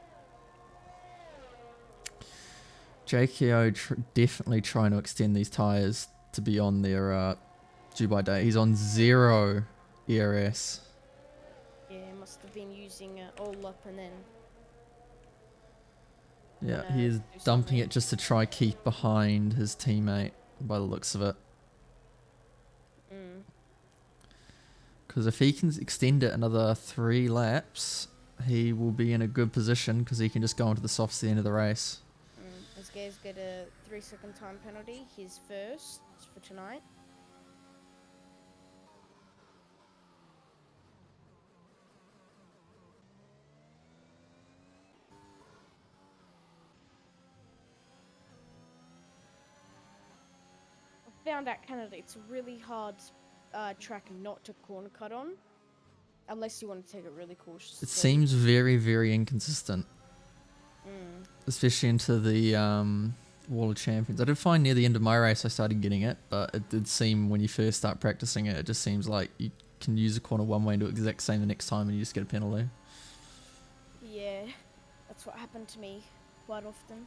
JKO definitely trying to extend these tyres to be on their due by date. He's on 0 ERS. Yeah, must have been using all up and then. Yeah, he is do dumping something. it just to try keep behind his teammate by the looks of it. Mm. Because if he can extend it another 3 laps, he will be in a good position because he can just go into the softs at the end of the race. This guy's got a 3-second time penalty. His first for tonight. I found out Canada, it's a really hard track not to corner cut on. Unless you want to take it really cautiously. It seems very, very inconsistent. Especially into the Wall of Champions. I did find near the end of my race I started getting it, but it did seem when you first start practicing it, it just seems like you can use a corner one way and do exact same the next time and you just get a penalty. Yeah, that's what happened to me quite often.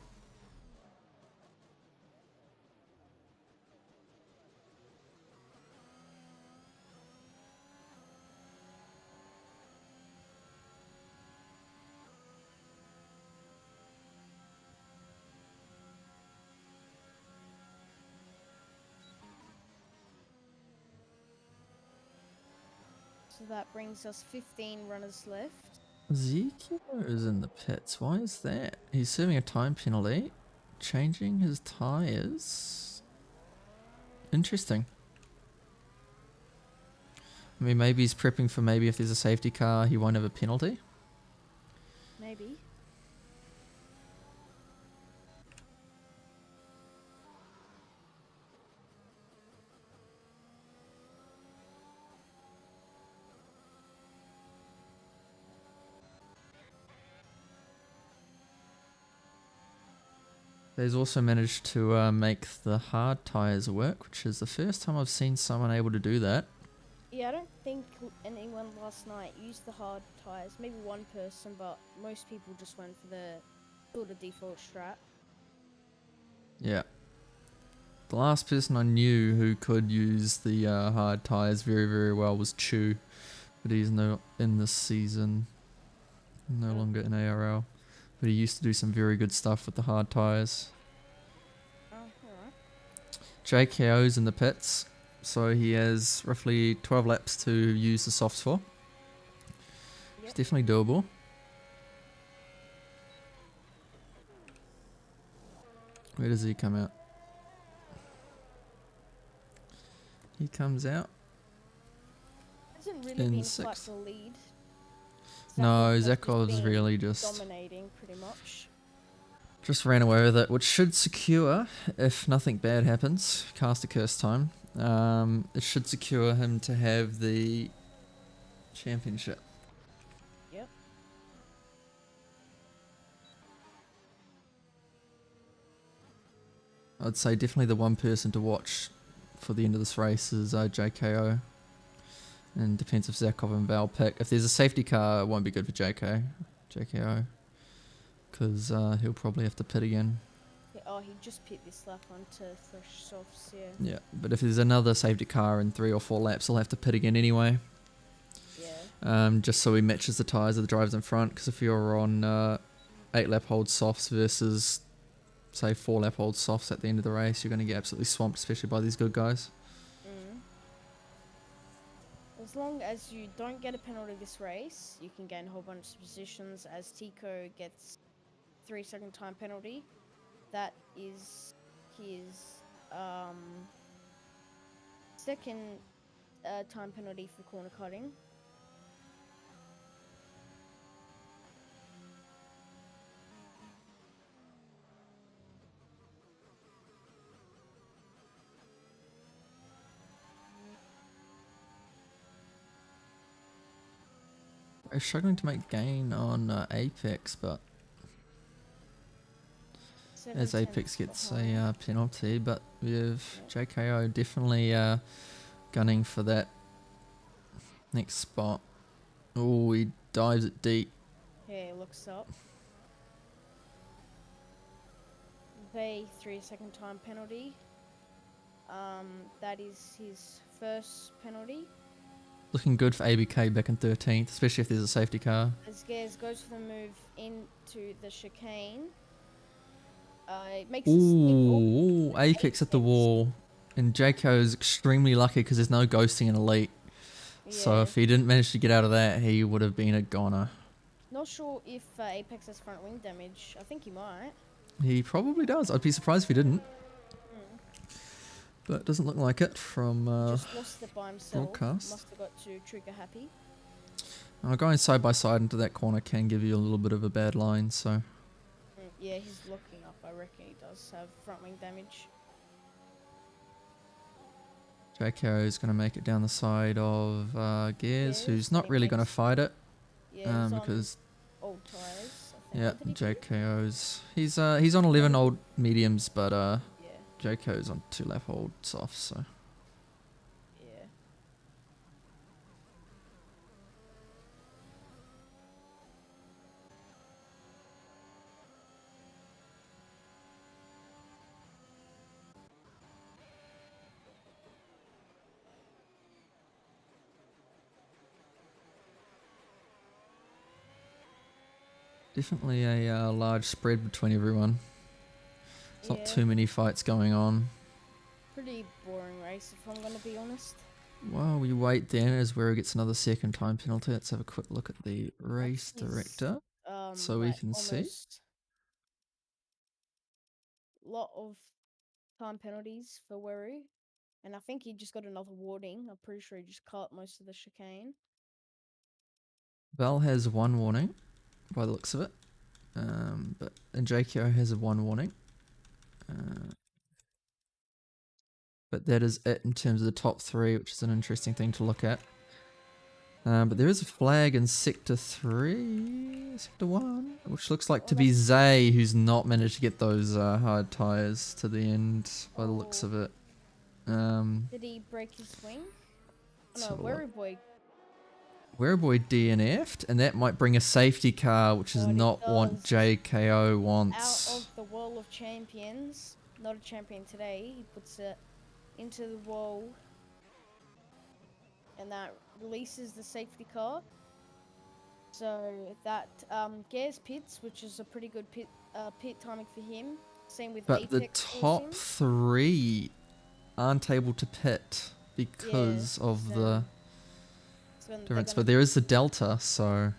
So that brings us 15 runners left. Ezekiel is in the pits. Why is that? He's serving a time penalty. Changing his tyres. Interesting. I mean, maybe he's prepping for maybe if there's a safety car, he won't have a penalty. Maybe. They've also managed to make the hard tyres work, which is the first time I've seen someone able to do that. Yeah, I don't think anyone last night used the hard tyres. Maybe one person, but most people just went for the sort of default strat. Yeah. The last person I knew who could use the hard tyres very, very well was Chu, but he's no in this season, no longer in ARL. But he used to do some very good stuff with the hard tyres. Oh, alright. JKO's in the pits, so he has roughly 12 laps to use the softs for. It's Yep. definitely doable. Where does he come out? He comes out Hasn't really in been fight 6th. for lead. No, Zakov's Zakov's been really just dominating pretty much. ran away with it, which should secure, if nothing bad happens, cast a curse time. It should secure him to have the championship. Yep. I'd say definitely the one person to watch for the end of this race is JKO. And depends if Zakov and Val pick. If there's a safety car, it won't be good for JKO. Because he'll probably have to pit again. Yeah, oh, he just pit this lap onto fresh softs, yeah. Yeah, but if there's another safety car in 3 or 4 laps, he'll have to pit again anyway. Yeah. Just so he matches the tyres of the drivers in front. Because if you're on 8 lap hold softs versus, say, 4 lap hold softs at the end of the race, you're going to get absolutely swamped, especially by these good guys. As long as you don't get a penalty this race, you can gain a whole bunch of positions. As Tico gets 3-second time penalty, that is his second time penalty for corner cutting. We're struggling to make gain on Apex, but as 7/10 Apex gets behind. a penalty, but with JKO definitely gunning for that next spot. Oh, he dives it deep. Yeah, looks up. They 3-second time penalty. That is his first penalty. Looking good for ABK back in 13th, especially if there's a safety car. As Gares goes for the move into the chicane. It makes Ooh, Apex at the wall. And JKO is extremely lucky because there's no ghosting in Elite. Yeah. So if he didn't manage to get out of that, he would have been a goner. Not sure if Apex has front wing damage. I think he might. He probably does. I'd be surprised if he didn't. But it doesn't look like it from Just lost it by himself. broadcast. Must have got to trigger happy. Going side by side into that corner can give you a little bit of a bad line, so... Yeah, he's looking up. I reckon he does have front wing damage. JKO is going to make it down the side of Gears, who's not really going to fight it. Yeah, because old tyres. yeah, JKO's he's on 11 old mediums, but yeah, JKO's on 2 lap old softs, so yeah. definitely a large spread between everyone. There's not too many fights going on. Pretty boring race, if I'm gonna be honest. While we wait, then as Wero gets another second time penalty, let's have a quick look at the race director, so we can see. Lot of time penalties for Weru, and I think he just got another warning. I'm pretty sure he just cut most of the chicane. Val has 1 warning, by the looks of it, and JKO has a 1 warning. But that is it in terms of the top 3, which is an interesting thing to look at. But there is a flag in Sector 3, Sector 1, which looks like Oh, to be Zay, who's not managed to get those hard tyres to the end by the looks of it. did he break his swing? Let's No, have a look. Werribee. Werribee DNF'd, and that might bring a safety car, which is God, it not what does. JKO Out wants. of the wall of champions, not a champion today, he puts it into the wall, and that releases the safety car. So that Gares pits, which is a pretty good pit timing for him. Same with But the Apex top Racing. 3 aren't able to pit Yeah, because of so the they're difference. gonna. But there is the delta, so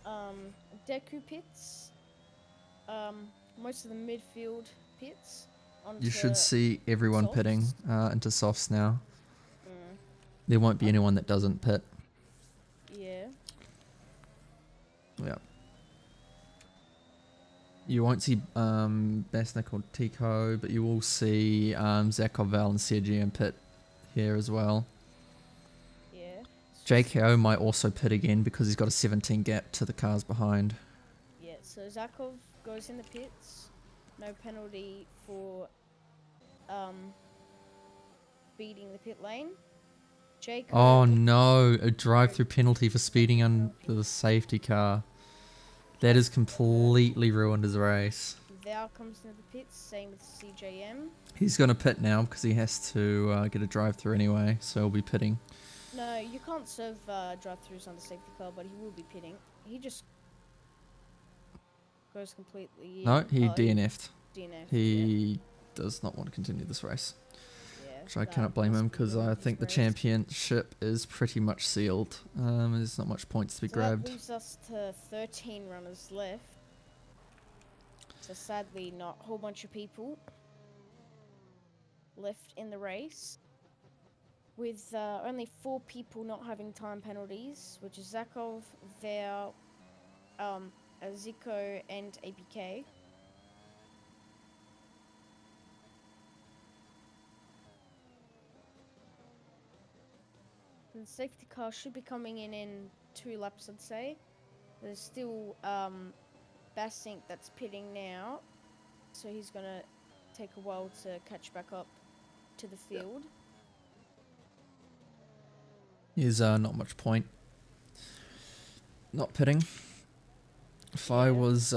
Mm, Deku pits. Most of the midfield pits you onto should see everyone pitting softs. into softs now. Mm, There won't be anyone that doesn't pit. yeah. Yeah. You won't see Basnick or Tico, but you will see Zakov, Val, and CGM pit here as well. Yeah. JKO might also pit again because he's got a 17 gap to the cars behind. Yeah, so Zakov goes in the pits. No penalty for beating the pit lane. Oh Jacob. no, a drive-through penalty for speeding under Penalty. the safety car. That has That's completely ruined his race. Val comes into the pits, same with CJM. He's going to pit now because he has to get a drive-through anyway, so he'll be pitting. No, you can't serve drive-throughs on the safety car, but he will be pitting. He just goes completely No, in. he Oh, DNF'd. DNF. He does not want to continue this race. Yeah. Which I that cannot blame must him be because I ruined his think the race. championship is pretty much sealed. There's not much points to be So grabbed. that leaves us to 13 runners left. So sadly, not a whole bunch of people left in the race. With only 4 people not having time penalties, which is Zakov, Ver, Zico, and APK. The safety car should be coming in 2 laps, I'd say. There's still Basink that's pitting now, so he's gonna take a while to catch back up to the field. There's not much point not pitting. If I was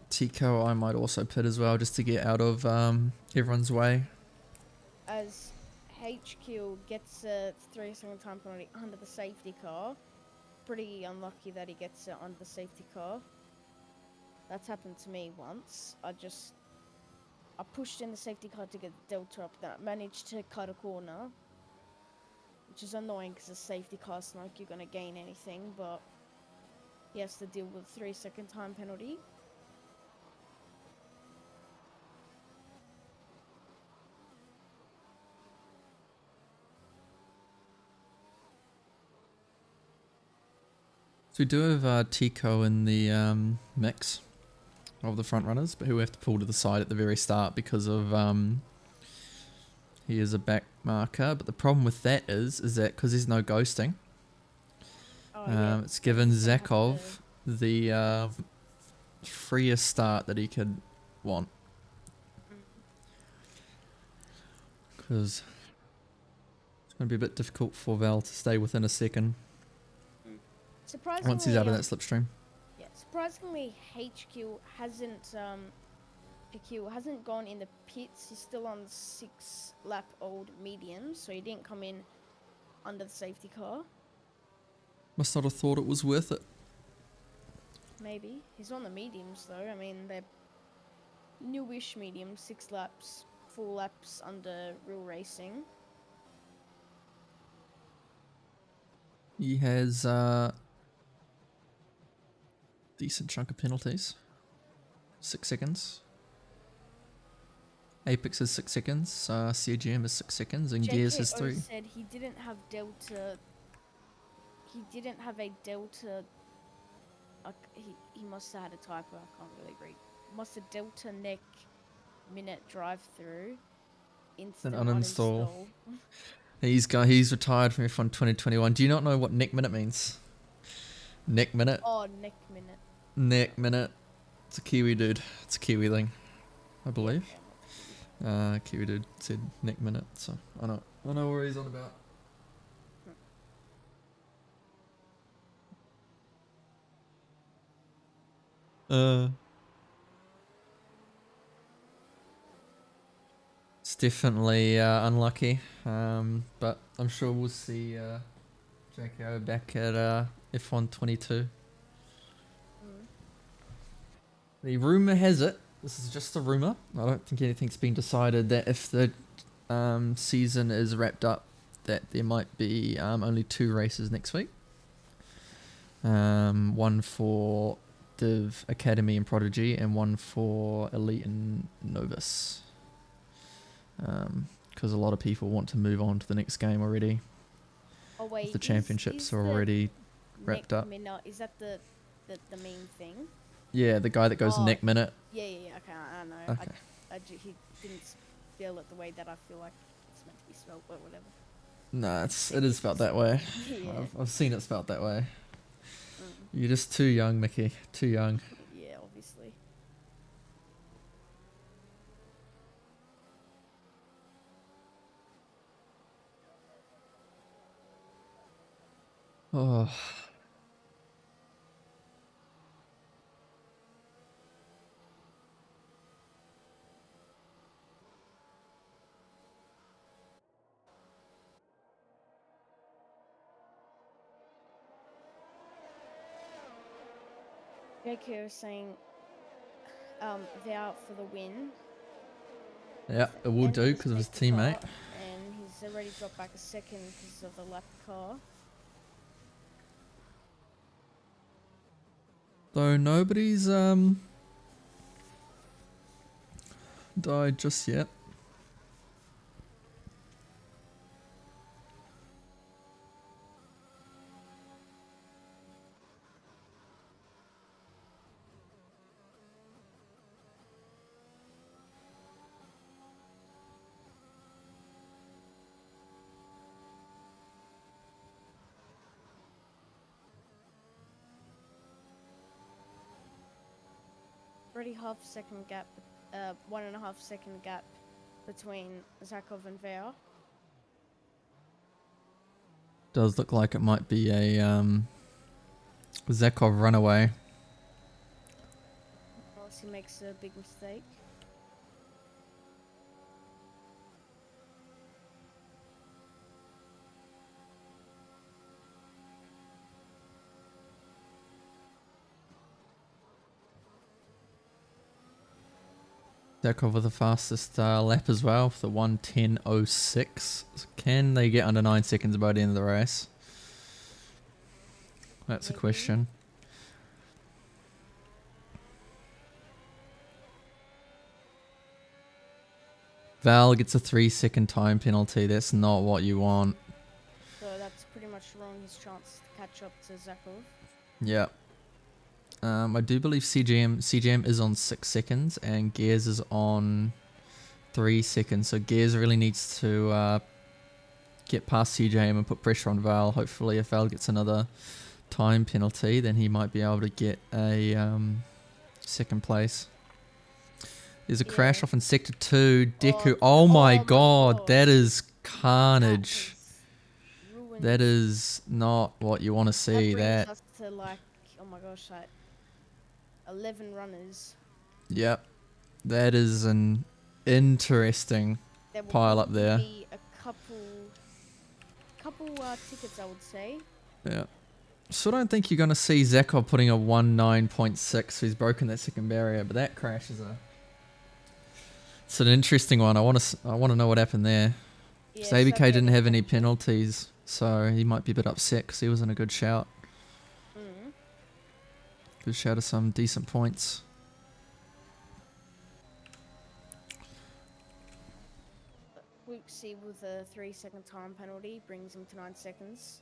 Tico, I might also pit as well just to get out of everyone's way. As HQ gets a 3-second time penalty under the safety car. Pretty unlucky that he gets it under the safety car. That's happened to me once. I pushed in the safety car to get the delta up, that managed to cut a corner, which is annoying because the safety car's not like you're gonna gain anything, but he has to deal with a 3-second time penalty. So we do have Tico in the mix of the front runners, but who we have to pull to the side at the very start because of he is a back marker. But the problem with that is that because there's no ghosting, it's given Zakov the freest start that he could want. Because it's going to be a bit difficult for Val to stay within a second Surprisingly, once he's out of that slipstream. Yeah, surprisingly, HQ hasn't gone in the pits. He's still on 6-lap-old medium, so he didn't come in under the safety car. Must not have thought it was worth it. Maybe he's on the mediums though. I mean, they're newish mediums, 6 laps, 4 laps under real racing. He has decent chunk of penalties. 6 seconds. Apex is 6 seconds, CGM is 6 seconds, and Gears is 3. said he didn't have delta. He didn't have a delta. He must have had a typo. I can't really read. Must have delta neck minute drive through. Then instant uninstall. uninstall. He's retired from F1 2021. Do you not know what neck minute means? Neck minute? Oh, neck minute. Neck minute. It's a Kiwi dude. It's a Kiwi thing, I Yeah, believe. okay, I'm not Kiwi. Kiwi dude said neck minute, so I know what he's on about. It's definitely unlucky, but I'm sure we'll see Jacko back at F1 22. The rumour has it, this is just a rumour, I don't think anything's been decided, that if the season is wrapped up, that there might be only 2 races next week. One for Div Academy and Prodigy, and one for Elite and Novus. Because a lot of people want to move on to the next game already. Oh wait, The championships is are already wrapped up. Minute, is that the main thing? Yeah, the guy that goes neck minute. Yeah. Okay, I know. Okay. He didn't spell it the way that I feel like it's meant to be spelled, but whatever. No, it is spelled that way. Yeah. I've seen it spelled that way. You're just too young, Mickey. Too young. Yeah, obviously. Oh. JK was saying they're out for the win. Yeah, it will And do because of his teammate. And he's already dropped back a second because of the lapped car. Though nobody's died just yet. Already 1.5 second gap, 1.5 second gap between Zakov and Vea. Does look like it might be a Zakov runaway. Unless he makes a big mistake. Zakov with the fastest lap as well, for the 1:10.06. Can they get under 9 seconds by the end of the race? That's a question. Val gets a 3-second time penalty. That's not what you want. So that's pretty much ruined his chance to catch up to Zakov. Yeah. I do believe CGM is on 6 seconds and Gears is on 3 seconds. So Gears really needs to get past CGM and put pressure on Val. Hopefully if Val gets another time penalty, then he might be able to get a second place. There's a crash off in Sector 2. Deku. Oh my god, that is carnage. That is not what you want to see. That brings us to like, oh my gosh, like 11 runners. Yep. That is an interesting pile up there. There will be a couple tickets, I would say. Yeah. So I don't think you're going to see Zakov putting a 19.6. So he's broken that second barrier, but that crash is it's an interesting one. I want to know what happened there. Yeah, ABK didn't have any penalties, so he might be a bit upset because he was in a good shout. Good shout of some decent points. Luxie with a 3-second time penalty brings him to 9 seconds.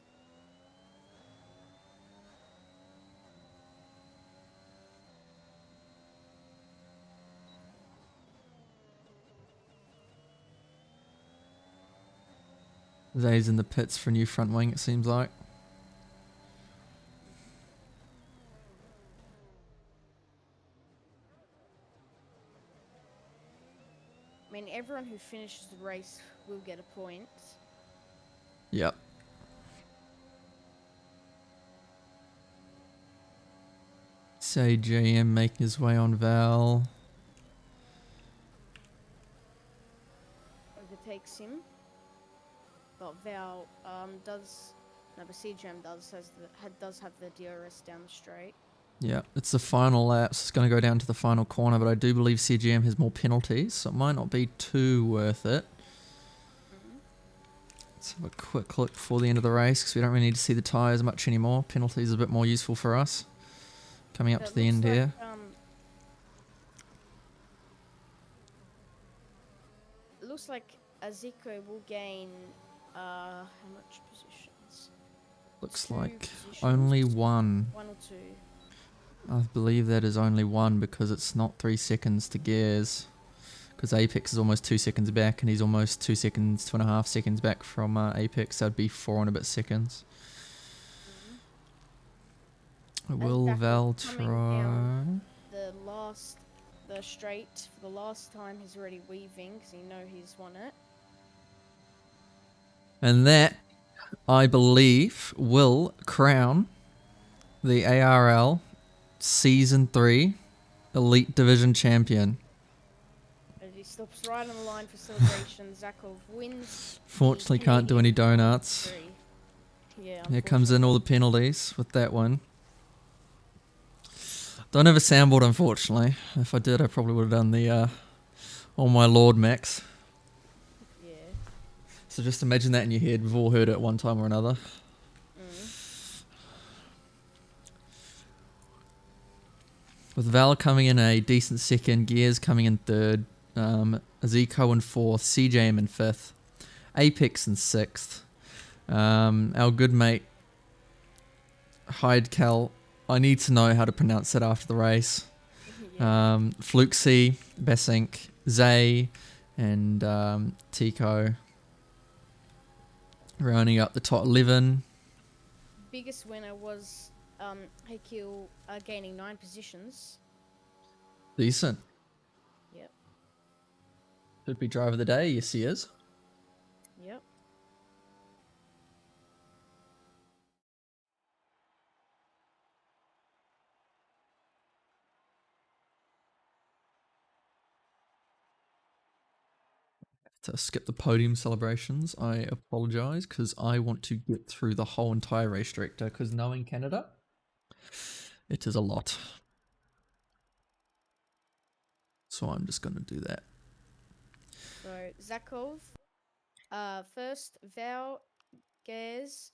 Zay's in the pits for a new front wing, it seems like. I mean, everyone who finishes the race will get a point. Yep. Say JM making his way on Val. Overtakes him. But Val does. No, but CGM does have the DRS down the straight. Yeah, it's the final lap, so it's going to go down to the final corner, but I do believe CGM has more penalties, so it might not be too worth it. Let's have a quick look before the end of the race, because we don't really need to see the tyres much anymore. Penalties are a bit more useful for us. Coming up to the end here. It looks like Aziko will gain how much positions? Looks like only one. One or two. I believe that is only one because it's not 3 seconds to Gears. Because Apex is almost 2 seconds back and he's almost 2 seconds, 2.5 seconds back from Apex. That'd be 4 and a bit seconds. Will Val try? The straight for the last time he's already weaving because you know he's won it. And that, I believe, will crown the ARL Season 3 Elite Division Champion. As he stops right on the line for celebration, Zakov wins. Fortunately can't do any donuts. Yeah, here comes in all the penalties with that one. Don't have a soundboard, unfortunately. If I did, I probably would have done the Oh My Lord Max. Yeah. So just imagine that in your head. We've all heard it at one time or another. With Val coming in a decent second, Gears coming in third, Aziko in fourth, CJM in fifth, Apex in sixth. Our good mate Hydecal, I need to know how to pronounce it after the race. Fluxy, Besink, Zay, and Tico rounding up the top 11. Biggest winner was Heikil gaining 9 positions. Decent. Yep. Could be driver of the day, yes he is. Yep. To skip the podium celebrations, I apologise because I want to get through the whole entire race director because knowing Canada, it is a lot. So I'm just going to do that. So Zakov, first Val, Gaz,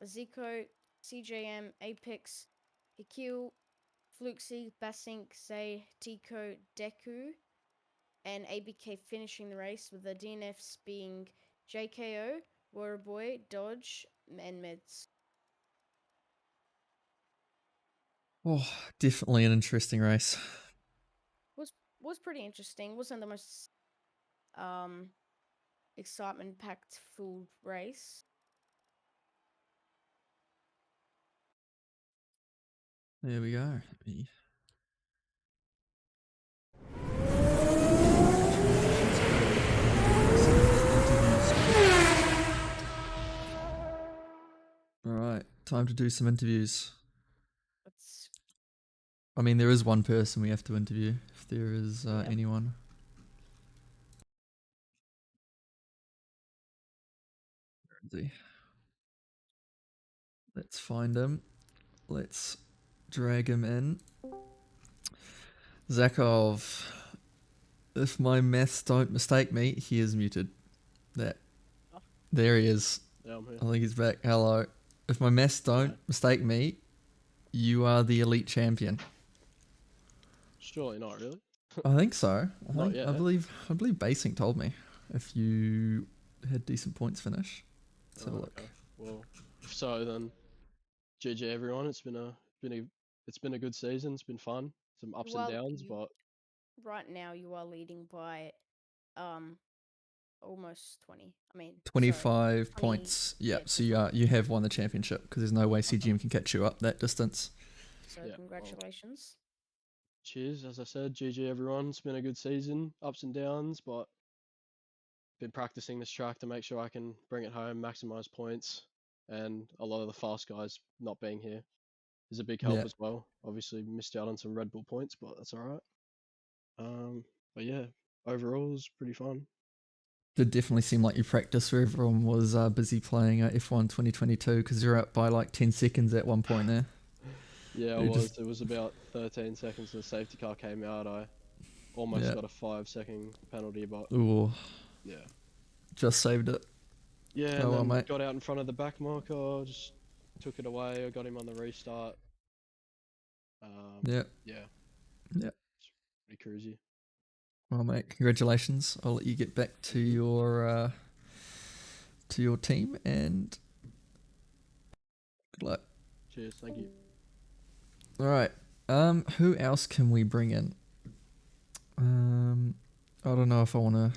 Aziko, CJM, Apex, Hikil, Fluxy, Basink, Zay, Tico, Deku, and ABK finishing the race with the DNFs being JKO, Warboy, Dodge, and Meds. Oh, definitely an interesting race. Was pretty interesting. Wasn't the most excitement packed full race. There we go. Alright, time to do some interviews. I mean, there is one person we have to interview, if there is anyone. Where is he? Let's find him. Let's drag him in. Zakov. If my maths don't mistake me, he is muted. There he is. Yeah, I'm here. I think he's back. Hello. If my maths don't mistake me, you are the elite champion. Surely not, really. I think so. I believe Basink told me if you had decent points finish. Let's have a look. Okay. Well, if so, then GG everyone. It's been a good season. It's been fun. Some ups and downs, but right now you are leading by almost 20. I mean, sorry, 25 20 points. yeah, Yep. So you have won the championship because there's no way CGM can catch you up that distance. So Yeah, well, congratulations. cheers. As I said, GG everyone. It's been a good season, ups and downs, but been practicing this track to make sure I can bring it home, maximize points, and a lot of the fast guys not being here is a big help Yeah. as well. Obviously missed out on some Red Bull points, but that's all right. But yeah, overall it was pretty fun. Did definitely seem like you practiced where everyone was busy playing F1 2022 because you're up by like 10 seconds at one point there. Yeah, You just, it was about 13 seconds till the safety car came out. I almost yeah. got a 5-second penalty, but Ooh, yeah. just saved it. Yeah, Oh and well, then mate. got out in front of the back marker, just took it away. I got him on the restart. Yeah. Yeah, Yeah. it's pretty cruisy. Well, mate, congratulations. I'll let you get back to your team and good luck. Cheers, thank you. All right. Who else can we bring in? I don't know if I want to.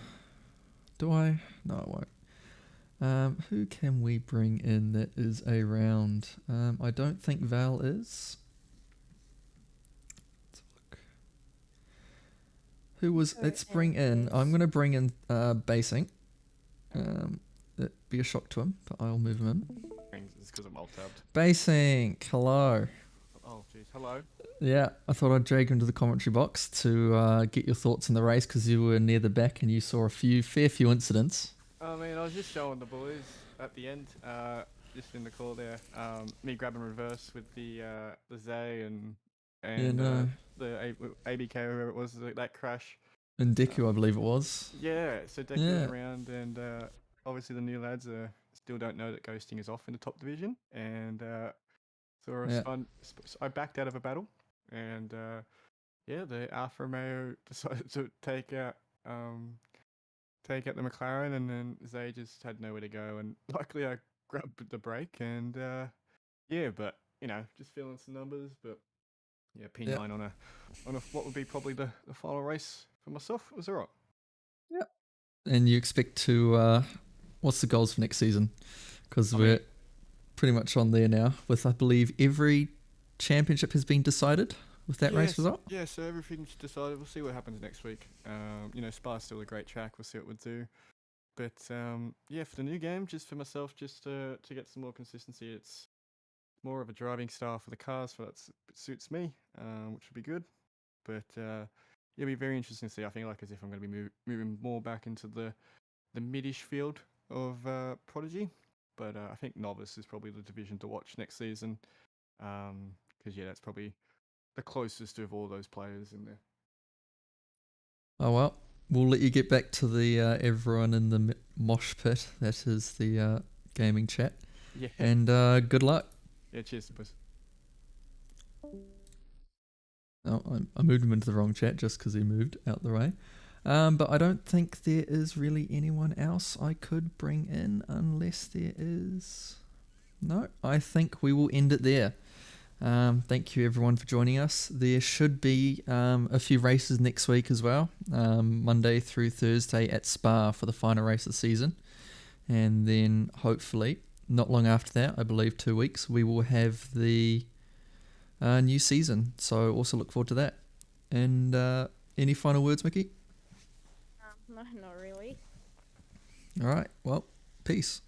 Do I? No, I won't. Who can we bring in that is around? I don't think Val is. Let's look. Who was? So Let's bring in. is- I'm gonna bring in Basing. That'd be a shock to him, but I'll move him in. It's because I'm alt tabbed. Basing, hello. Oh, jeez. Hello. Yeah, I thought I'd drag you into the commentary box to get your thoughts on the race because you were near the back and you saw a fair few incidents. I mean, I was just showing the boys at the end, just in the call there. Me grabbing reverse with the Zay and the ABK, whoever it was, that crash. And Deku, I believe it was. Yeah, so Deck was around, and obviously the new lads still don't know that ghosting is off in the top division, and so I backed out of a battle, and the Alfa Romeo decided to take out the McLaren, and then Zay just had nowhere to go, and luckily I grabbed the brake, and but just feeling some numbers, but yeah, P9 on a what would be probably the final race for myself. It was alright. Yep. And you expect to, what's the goals for next season? Because we're pretty much on there now with, I believe, every championship has been decided with that race result. Yeah, so everything's decided. We'll see what happens next week. Spa's still a great track. We'll see what we'll do. But for the new game, just for myself, just to get some more consistency, it's more of a driving style for the cars, for that suits me, which would be good. But it'll be very interesting to see. I think as if I'm going to be moving more back into the mid-ish field of Prodigy. But I think Novice is probably the division to watch next season. Because that's probably the closest of all those players in there. Oh well, we'll let you get back to the everyone in the mosh pit. That is the gaming chat. Yeah. And good luck. Yeah, cheers, boys. Oh, I moved him into the wrong chat just because he moved out the way. But I don't think there is really anyone else I could bring in unless there is. No, I think we will end it there. Thank you everyone for joining us. There should be a few races next week as well. Monday through Thursday at Spa for the final race of the season. And then hopefully, not long after that, I believe 2 weeks, we will have the new season. So also look forward to that. And any final words, Mickey? No, not really. All right. Well, peace.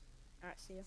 Alright, see ya.